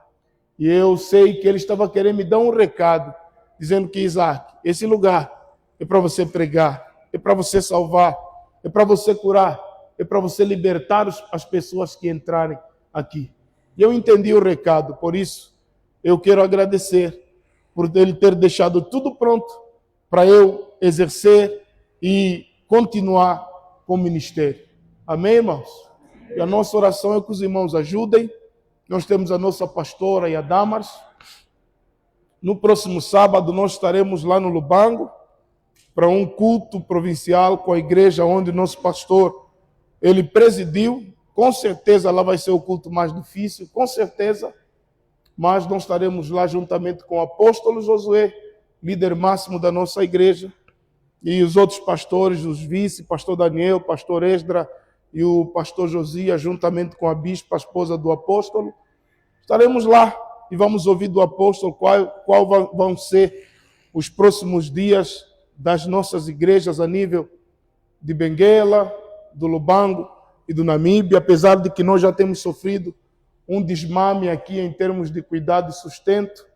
E eu sei que ele estava querendo me dar um recado, dizendo que, Isaac, esse lugar é para você pregar, é para você salvar, é para você curar, é para você libertar as pessoas que entrarem aqui. E eu entendi o recado, por isso eu quero agradecer por ele ter deixado tudo pronto para eu exercer e continuar com o ministério. Amém, irmãos? E a nossa oração é que os irmãos ajudem Nós temos a nossa pastora e a Damares. No próximo sábado nós estaremos lá no Lubango para um culto provincial com a igreja onde nosso pastor ele presidiu. Com certeza lá vai ser o culto mais difícil, com certeza. Mas nós estaremos lá juntamente com o apóstolo Josué, líder máximo da nossa igreja, e os outros pastores, os vice, pastor Daniel, pastor Esdra e o pastor Josias, juntamente com a bispa, a esposa do apóstolo. Estaremos lá e vamos ouvir do apóstolo qual vão ser os próximos dias das nossas igrejas a nível de Benguela, do Lubango e do Namíbia, apesar de que nós já temos sofrido um desmame aqui em termos de cuidado e sustento.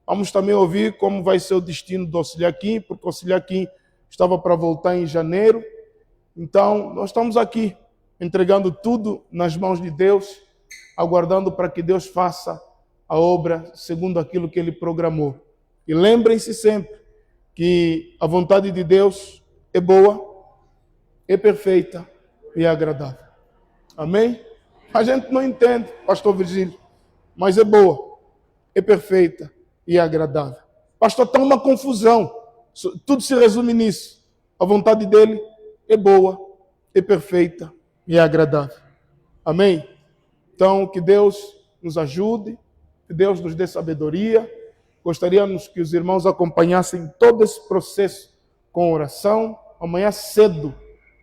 Vamos também ouvir como vai ser o destino do Auxiliaquim, porque o Auxiliaquim estava para voltar em janeiro. Então, nós estamos aqui, entregando tudo nas mãos de Deus, aguardando para que Deus faça a obra segundo aquilo que Ele programou. E lembrem-se sempre que a vontade de Deus é boa, é perfeita e é agradável. Amém? A gente não entende, pastor Virgílio, mas é boa, é perfeita e é agradável. Pastor, está uma confusão. Tudo se resume nisso. A vontade dele é boa, é perfeita e é agradável. Amém? Então, que Deus nos ajude, que Deus nos dê sabedoria. Gostaríamos que os irmãos acompanhassem todo esse processo com oração. Amanhã cedo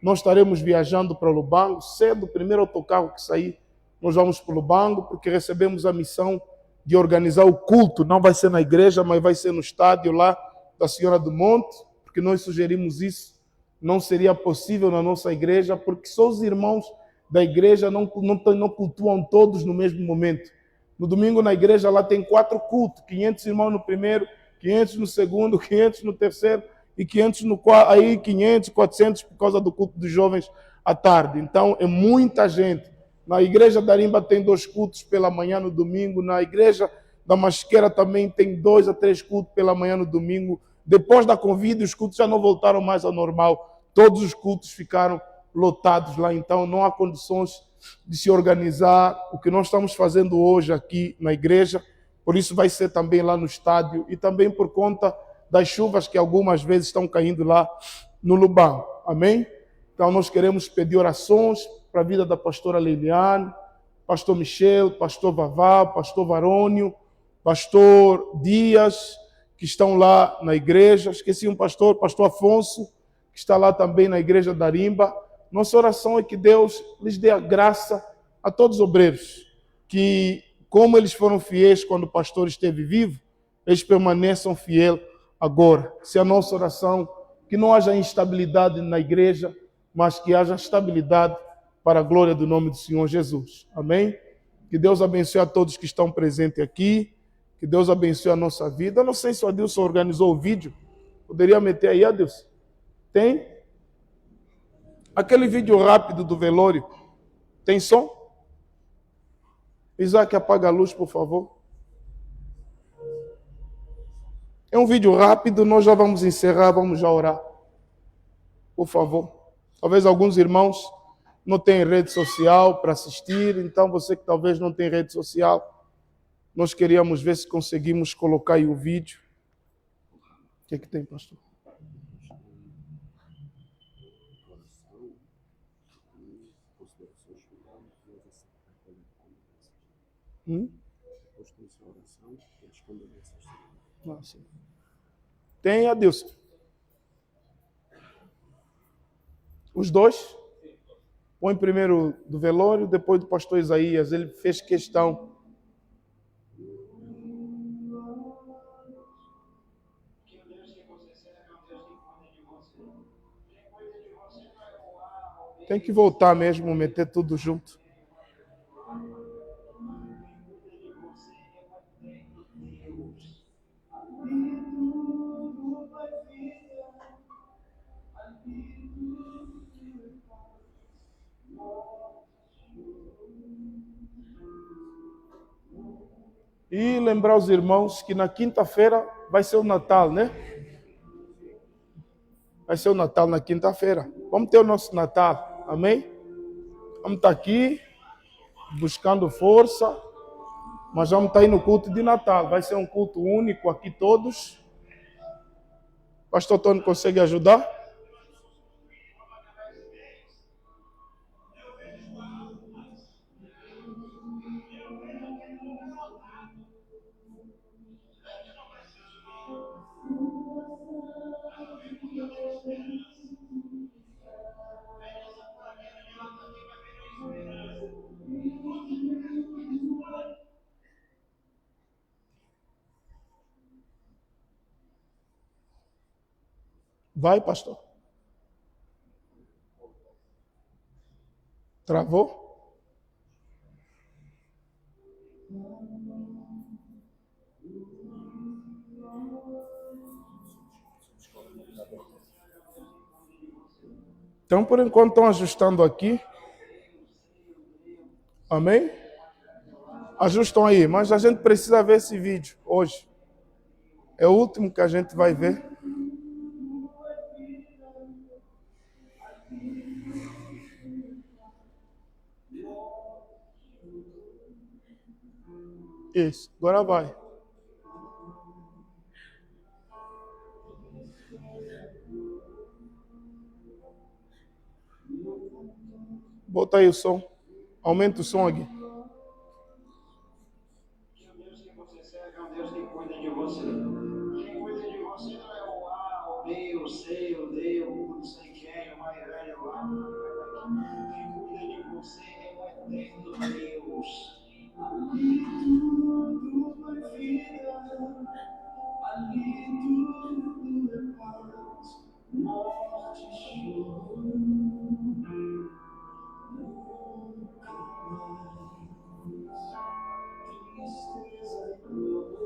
nós estaremos viajando para o Lubango. Cedo, o primeiro autocarro que sair, nós vamos para o Lubango, porque recebemos a missão de organizar o culto. Não vai ser na igreja, mas vai ser no estádio lá da Senhora do Monte, porque nós sugerimos isso. Não seria possível na nossa igreja, porque só os irmãos da igreja não cultuam todos no mesmo momento. No domingo na igreja lá tem 4 cultos, 500 irmãos no primeiro, 500 no segundo, 500 no terceiro e 500 no quarto, aí 500, 400 por causa do culto dos jovens à tarde. Então é muita gente. Na igreja da Arimba tem 2 cultos pela manhã no domingo, na igreja da Masqueira também tem 2 a 3 cultos pela manhã no domingo. Depois da Covid, os cultos já não voltaram mais ao normal. Todos os cultos ficaram lotados lá, então não há condições de se organizar o que nós estamos fazendo hoje aqui na igreja. Por isso vai ser também lá no estádio e também por conta das chuvas que algumas vezes estão caindo lá no Lubango. Amém? Então nós queremos pedir orações para a vida da pastora Liliane, pastor Michel, pastor Vavá, pastor Varônio, pastor Dias, que estão lá na igreja. Esqueci um pastor Afonso, que está lá também na igreja da Arimba. Nossa oração é que Deus lhes dê a graça a todos os obreiros, que como eles foram fiéis quando o pastor esteve vivo, eles permaneçam fiéis agora. Se a nossa oração, que não haja instabilidade na igreja, mas que haja estabilidade para a glória do nome do Senhor Jesus. Amém? Que Deus abençoe a todos que estão presentes aqui, que Deus abençoe a nossa vida. Eu não sei se o Adilson organizou o vídeo, poderia meter aí, Adilson? Tem? Aquele vídeo rápido do velório, tem som? Isaac, apaga a luz, por favor. É um vídeo rápido, nós já vamos encerrar, vamos já orar. Por favor. Talvez alguns irmãos não tenham rede social para assistir, então você que talvez não tem rede social, nós queríamos ver se conseguimos colocar aí o vídeo. O que é que tem, pastor? Nossa. Tem, Adilson? Os dois? Põe primeiro do velório, depois do pastor Isaías. Ele fez questão. Tem que voltar mesmo, meter tudo junto. E lembrar os irmãos que na quinta-feira vai ser o Natal, né? Vai ser o Natal na quinta-feira. Vamos ter o nosso Natal, amém? Vamos estar aqui buscando força Mas vamos estar aí no culto de Natal. Vai ser um culto único aqui todos. Pastor Tony consegue ajudar? Vai, pastor. Travou? Então, por enquanto, estão ajustando aqui. Amém? Ajustam aí, mas a gente precisa ver esse vídeo hoje. É o último que a gente vai ver. Isso, agora vai. Bota aí o som. Aumenta o som aqui. Deus que você serve é um Deus que cuida de você. Quem cuida de você não é o A, o B, o C, o D, o não sei quem, o Mairane, o A. Quem cuida de você é o eterno Deus. Ali tudo é vida, ali tudo é paz, morte e choro. Nunca mais tristeza e dor.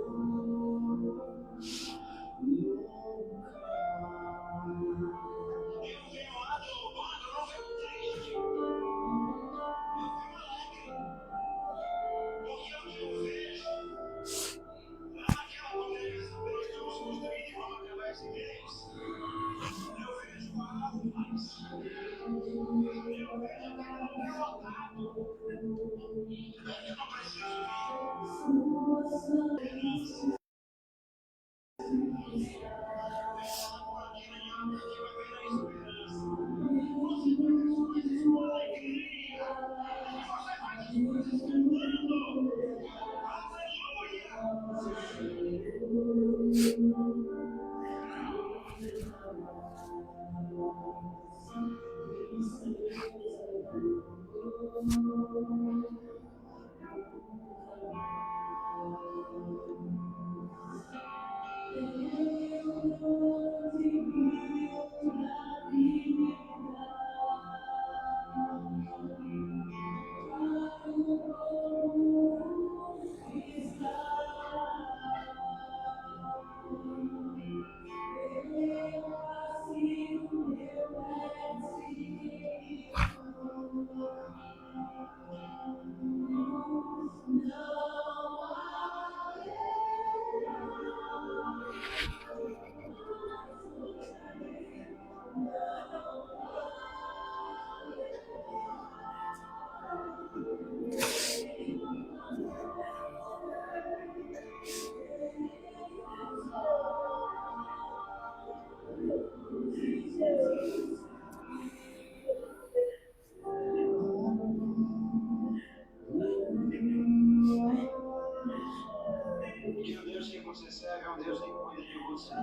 Que o Deus que você serve é um Deus que cuida de você.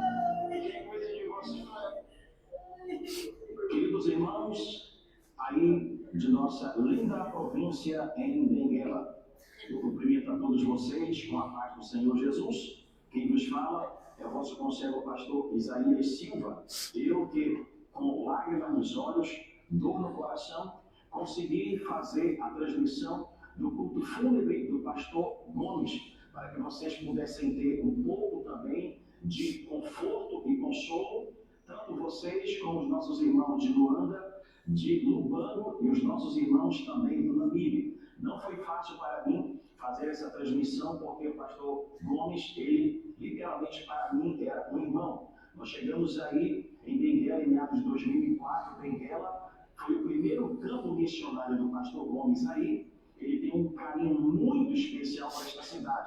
E quem cuida de você não é. Queridos irmãos, aí de nossa linda província em Benguela, eu cumprimento a todos vocês com a paz do Senhor Jesus. Quem nos fala é o vosso conselho pastor Isaías Silva. Eu que, com lágrimas nos olhos, dor no coração, consegui fazer a transmissão do culto fúnebre do pastor Gomes, para que vocês pudessem ter um pouco também de conforto e consolo, tanto vocês como os nossos irmãos de Luanda, de Lubano e os nossos irmãos também do Namíbia. Não foi fácil para mim fazer essa transmissão, porque o pastor Gomes, ele literalmente para mim era um irmão. Nós chegamos aí em Benguela em meados de 2004. Benguela foi o primeiro campo missionário do pastor Gomes aí. Ele tem um carinho muito especial para esta cidade.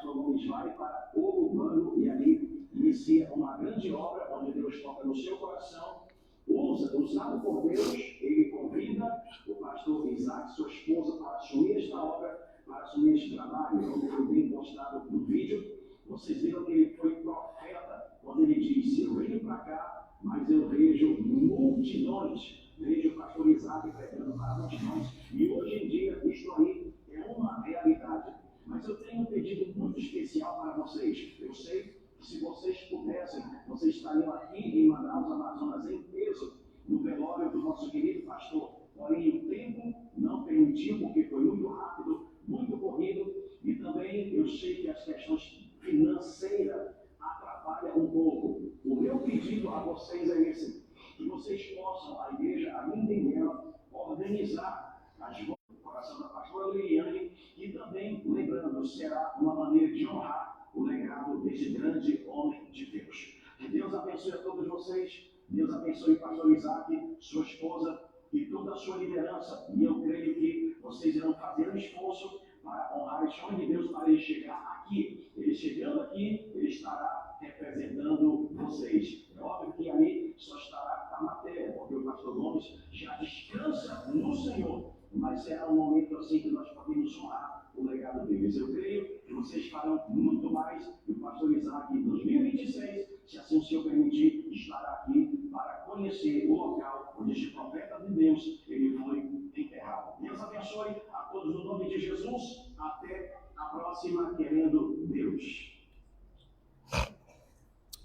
pastor Gomes vai para o Urbano e ali inicia uma grande obra onde Deus toca no seu coração. Usado por Deus, ele convida o pastor Isaac, sua esposa, para assumir esta obra, para assumir este trabalho, como foi bem postado no vídeo. Vocês viram que ele foi profeta quando ele disse: eu venho para cá, mas eu vejo multidões. Vejo o pastor Isaac pregando para multidões. E hoje em dia, isto aí é uma realidade. Mas eu tenho um pedido muito especial para vocês. Eu sei que se vocês pudessem, vocês estariam aqui em Manaus, Amazonas, em peso, no velório do nosso querido pastor. Porém, o tempo não permitiu, porque foi muito rápido, muito corrido. E também eu sei que as questões financeiras atrapalham um pouco. O meu pedido a vocês é esse: que vocês possam, a igreja, ainda em ela, organizar as voltas do coração da pastora Liliane, e também, lembrando, será uma maneira de honrar o legado desse grande homem de Deus. Que Deus abençoe a todos vocês, Deus abençoe o pastor Isaac, sua esposa e toda a sua liderança, e eu creio que vocês irão fazer um esforço para honrar esse homem de Deus, para ele chegar aqui. Ele chegando aqui, ele estará representando vocês. É óbvio que ali só estará a matéria, porque o pastor Gomes já descansa no Senhor, mas será um momento assim que nós podemos honrar o legado deles. Eu creio que vocês farão muito mais, e o pastor Isaac, em 2026, se assim o Senhor permitir, estará aqui para conhecer o local onde este profeta de Deus ele foi enterrado. Deus abençoe a todos no nome de Jesus. Até a próxima, querendo Deus.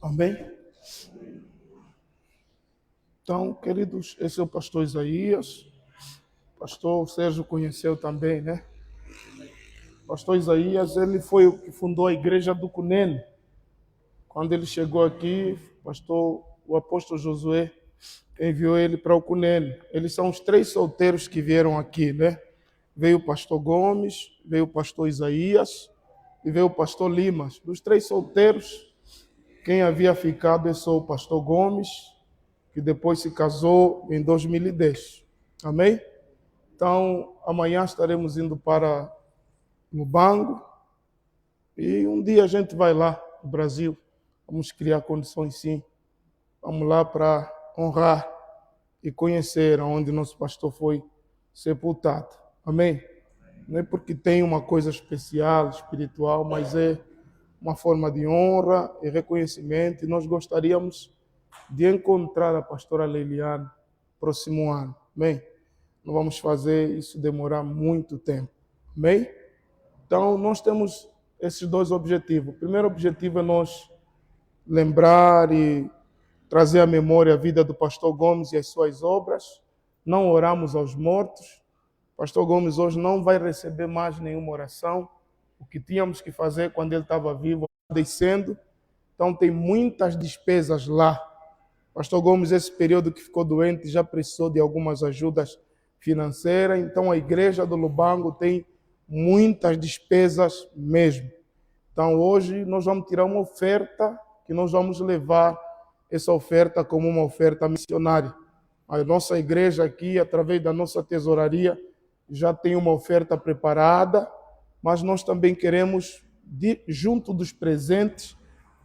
Amém? Então, queridos, esse é o pastor Isaías. O pastor Sérgio conheceu também, né? O pastor Isaías, ele foi o que fundou a igreja do Cunene. Quando ele chegou aqui, o apóstolo Josué enviou ele para o Cunene. Eles são os 3 solteiros que vieram aqui, né? Veio o pastor Gomes, veio o pastor Isaías e veio o pastor Limas. Dos 3 solteiros, quem havia ficado é só o pastor Gomes, que depois se casou em 2010. Amém? Então, amanhã estaremos indo para Lubango e um dia a gente vai lá no Brasil. Vamos criar condições, sim. Vamos lá para honrar e conhecer onde nosso pastor foi sepultado. Amém? Não é porque tem uma coisa especial, espiritual, mas é uma forma de honra e reconhecimento. E nós gostaríamos de encontrar a pastora Liliane próximo ano. Amém? Não vamos fazer isso demorar muito tempo. Amém? Então, nós temos esses 2 objetivos. O primeiro objetivo é nós lembrar e trazer à memória a vida do pastor Gomes e as suas obras. Não oramos aos mortos. O pastor Gomes hoje não vai receber mais nenhuma oração. O que tínhamos que fazer quando ele estava vivo, descendo. Então, tem muitas despesas lá. O pastor Gomes, esse período que ficou doente, já precisou de algumas ajudas financeiras. Então, a igreja do Lubango tem muitas despesas mesmo. Então, hoje, nós vamos tirar uma oferta que nós vamos levar essa oferta como uma oferta missionária. A nossa igreja aqui, através da nossa tesouraria, já tem uma oferta preparada, mas nós também queremos, junto dos presentes,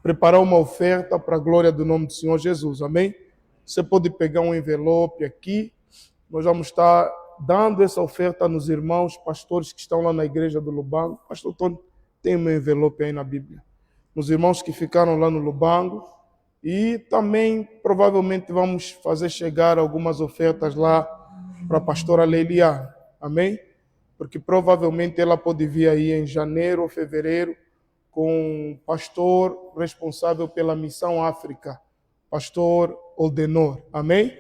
preparar uma oferta para a glória do nome do Senhor Jesus. Amém? Você pode pegar um envelope aqui, nós vamos estar dando essa oferta nos irmãos pastores que estão lá na igreja do Lubango. Pastor Tony, tem um envelope aí na Bíblia. Nos irmãos que ficaram lá no Lubango. E também, provavelmente, vamos fazer chegar algumas ofertas lá para a pastora Liliane. Amém? Porque provavelmente ela pode vir aí em janeiro ou fevereiro com o pastor responsável pela Missão África, pastor Oldenor. Amém?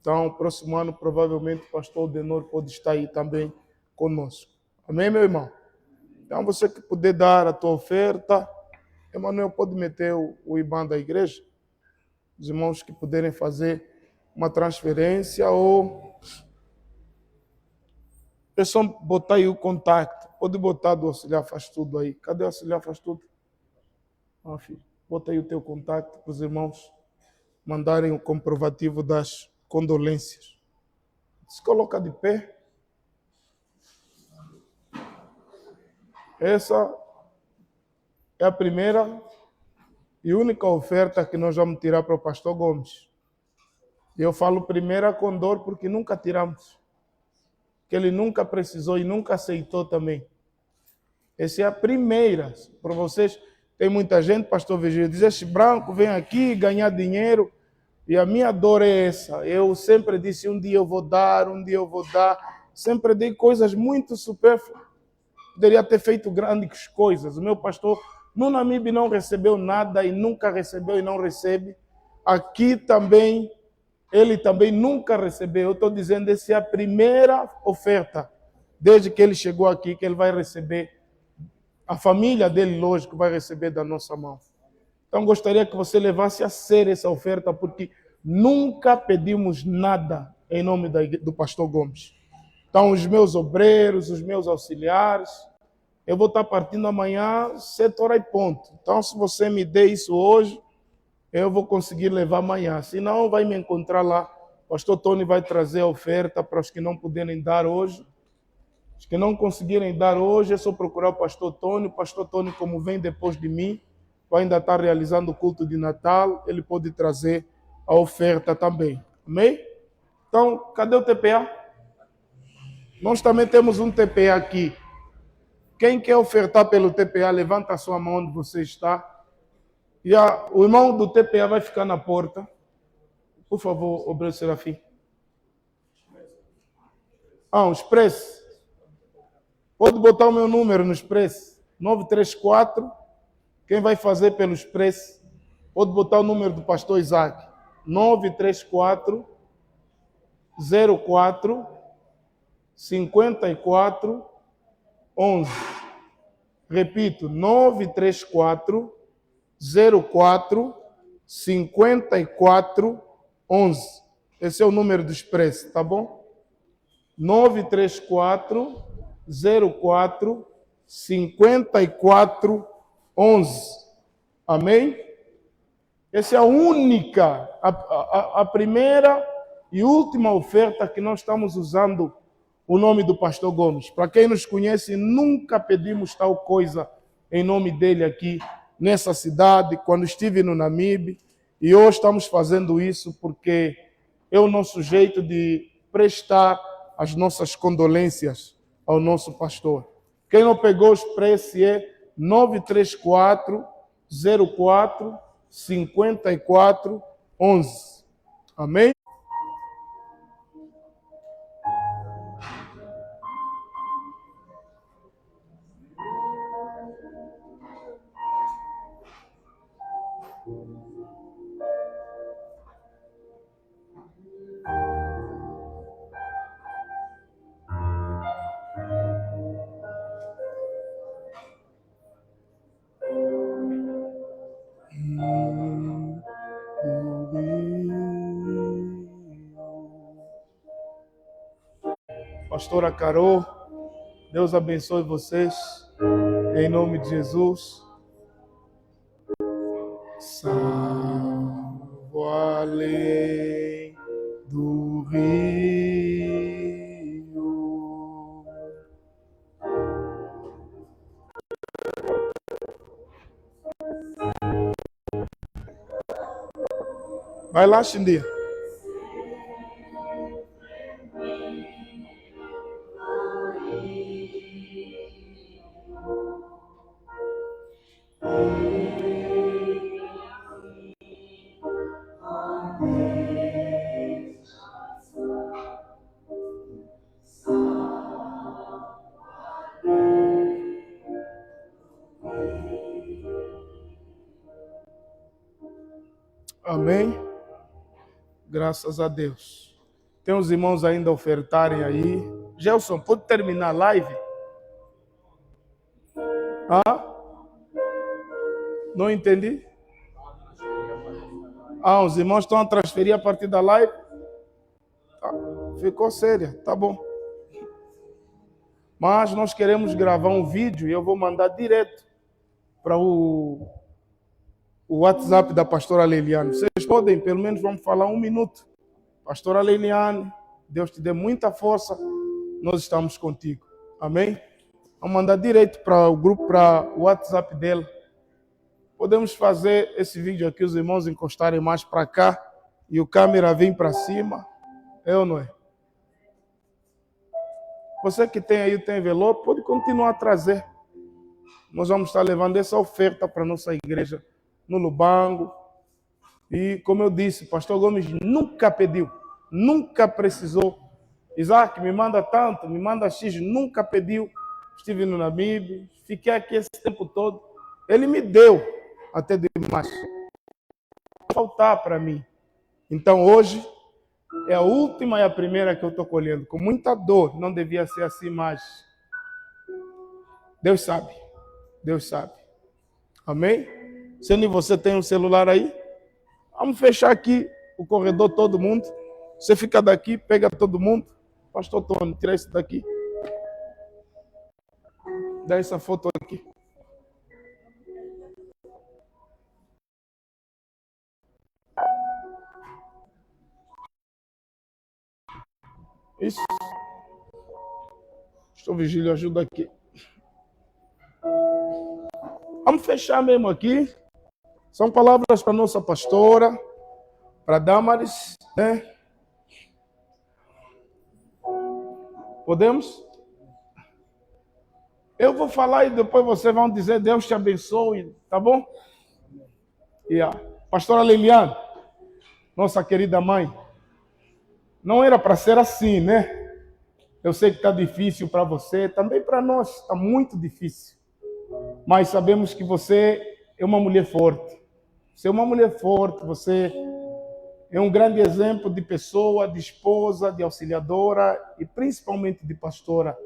Então, próximo ano, provavelmente, o pastor Oldenor pode estar aí também conosco. Amém, meu irmão? Então, você que puder dar a tua oferta, Emanuel, pode meter o IBAN da igreja? Os irmãos que puderem fazer uma transferência ou é só botar aí o contato. Pode botar do auxiliar faz tudo aí. Cadê o auxiliar faz tudo? Ah, filho, bota aí o teu contato para os irmãos mandarem o comprovativo das condolências. Se coloca de pé. Essa é a primeira e única oferta que nós vamos tirar para o pastor Gomes. Eu falo primeira com dor porque nunca tiramos. Que ele nunca precisou e nunca aceitou também. Essa é a primeira. Para vocês, tem muita gente, pastor Virgílio, diz, este branco vem aqui ganhar dinheiro. E a minha dor é essa. Eu sempre disse, um dia eu vou dar, um dia eu vou dar. Sempre dei coisas muito supérfluas. Poderia ter feito grandes coisas. O meu pastor no Namibe não recebeu nada e nunca recebeu e não recebe. Aqui também, ele também nunca recebeu. Eu estou dizendo, essa é a primeira oferta, desde que ele chegou aqui, que ele vai receber. A família dele, lógico, vai receber da nossa mão. Então, gostaria que você levasse a sério essa oferta, porque nunca pedimos nada em nome do pastor Gomes. Então, os meus obreiros, os meus auxiliares, eu vou estar partindo amanhã, 7 horas e ponto. Então, se você me der isso hoje, eu vou conseguir levar amanhã. Se não, vai me encontrar lá. O pastor Tony vai trazer a oferta para os que não puderem dar hoje. Os que não conseguirem dar hoje, é só procurar o pastor Tony. O pastor Tony, como vem depois de mim, vai ainda estar realizando o culto de Natal. Ele pode trazer a oferta também. Amém? Então, cadê o TPA? Nós também temos um TPA aqui. Quem quer ofertar pelo TPA, levanta a sua mão onde você está. E o irmão do TPA vai ficar na porta. Por favor, obreiro Serafim. O Express. Pode botar o meu número no Express. 934. Quem vai fazer pelo Express? Pode botar o número do pastor Isaac. 934 04 54 11. Repito, 934 04 54 11. Esse é o número do Expresso, tá bom? 934 04 54 11. Amém? Essa é a única, a primeira e última oferta que nós estamos usando o nome do pastor Gomes. Para quem nos conhece, nunca pedimos tal coisa em nome dele aqui nessa cidade, quando estive no Namibe. E hoje estamos fazendo isso porque é o nosso jeito de prestar as nossas condolências ao nosso pastor. Quem não pegou os preços é 934 04 54 11. Amém? Pastora Carol, Deus abençoe vocês, em nome de Jesus. Salvo além do rio. Vai lá, Xindia. Amém? Graças a Deus. Tem os irmãos ainda a ofertarem aí. Gelson, pode terminar a live? Não entendi? Os irmãos estão a transferir a partir da live? Ficou séria, tá bom. Mas nós queremos gravar um vídeo e eu vou mandar direto para o WhatsApp da pastora Leiliane. Vocês podem, pelo menos vamos falar 1 minuto. Pastora Leiliane, Deus te dê muita força, nós estamos contigo. Amém? Vamos mandar direto para o grupo, para o WhatsApp dela. Podemos fazer esse vídeo aqui, os irmãos encostarem mais para cá e o câmera vir para cima. É ou não é? Você que tem aí, tem envelope, pode continuar a trazer. Nós vamos estar levando essa oferta para a nossa igreja no Lubango. E como eu disse, pastor Gomes nunca pediu, nunca precisou. Isaac, me manda tanto, me manda X, nunca pediu. Estive no Namibe, fiquei aqui esse tempo todo. Ele me deu até demais. Faltar para mim. Então hoje é a última e a primeira que eu estou colhendo. Com muita dor, não devia ser assim, mas Deus sabe. Deus sabe. Amém? Sendo você tem um celular aí, vamos fechar aqui o corredor, todo mundo. Você fica daqui, pega todo mundo. Pastor Tony, tira isso daqui. Dá essa foto aqui. Isso. Pastor Vigílio, ajuda aqui. Vamos fechar mesmo aqui. São palavras para nossa pastora, para Damaris, né? Podemos? Eu vou falar e depois vocês vão dizer Deus te abençoe, tá bom? E a pastora Liliane, nossa querida mãe, não era para ser assim, né? Eu sei que está difícil para você, também para nós está muito difícil. Mas sabemos que você é uma mulher forte. Você é uma mulher forte, você é um grande exemplo de pessoa, de esposa, de auxiliadora e principalmente de pastora.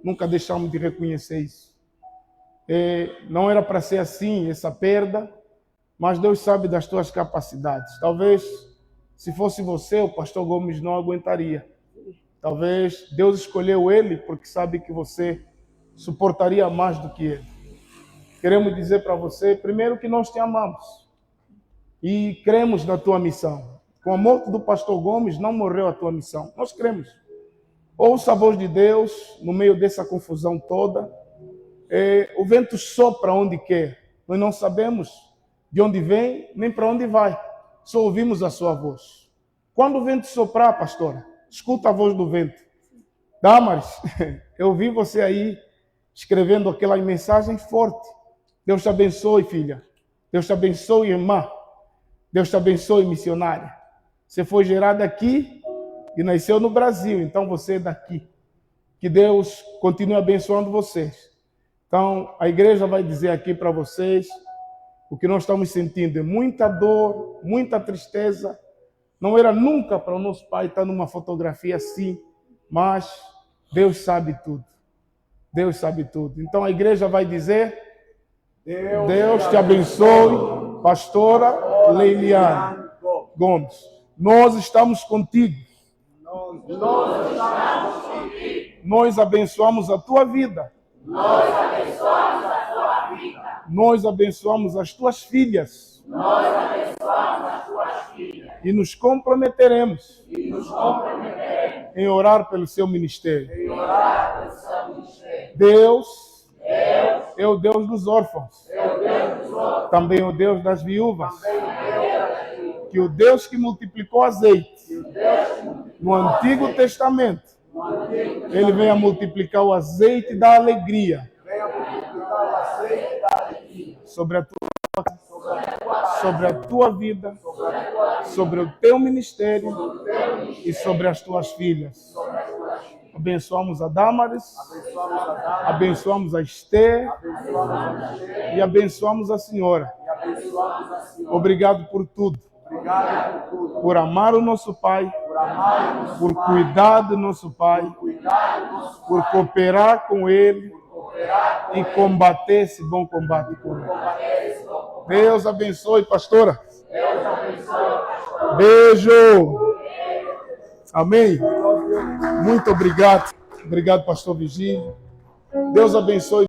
Nunca deixamos de reconhecer isso. Não era para ser assim, essa perda, mas Deus sabe das tuas capacidades. Talvez, se fosse você, o pastor Gomes não aguentaria. Talvez Deus escolheu ele porque sabe que você suportaria mais do que ele. Queremos dizer para você, primeiro, que nós te amamos e cremos na tua missão. Com a morte do pastor Gomes, não morreu a tua missão. Nós cremos. Ouça a voz de Deus no meio dessa confusão toda. O vento sopra onde quer. Nós não sabemos de onde vem, nem para onde vai. Só ouvimos a sua voz. Quando o vento soprar, pastora, escuta a voz do vento. Damaris, eu vi você aí escrevendo aquela mensagem forte. Deus te abençoe, filha. Deus te abençoe, irmã. Deus te abençoe, missionária. Você foi gerada aqui e nasceu no Brasil, então você é daqui. Que Deus continue abençoando vocês. Então, a igreja vai dizer aqui para vocês o que nós estamos sentindo é muita dor, muita tristeza. Não era nunca para o nosso pai estar numa fotografia assim, mas Deus sabe tudo. Deus sabe tudo. Então, a igreja vai dizer: Deus te abençoe, pastora Leiliane Gomes. Nós estamos contigo. Nós abençoamos a tua vida. Nós abençoamos as tuas filhas. E nos comprometeremos em orar pelo seu ministério. Deus é o Deus dos órfãos. Também é o Deus das viúvas. Que o Deus que multiplicou azeite no Antigo Testamento, Ele venha multiplicar o azeite da alegria sobre a tua vida, sobre o teu ministério e sobre as tuas filhas. Abençoamos a Damaris, abençoamos a Esther e abençoamos a Senhora. Obrigado por tudo. Por amar o nosso Pai, por cuidar do nosso Pai, por cooperar com Ele e combater esse bom combate com Ele. Deus abençoe, pastora. Beijo. Amém. Muito obrigado. Obrigado, pastor Vigílio. Deus abençoe.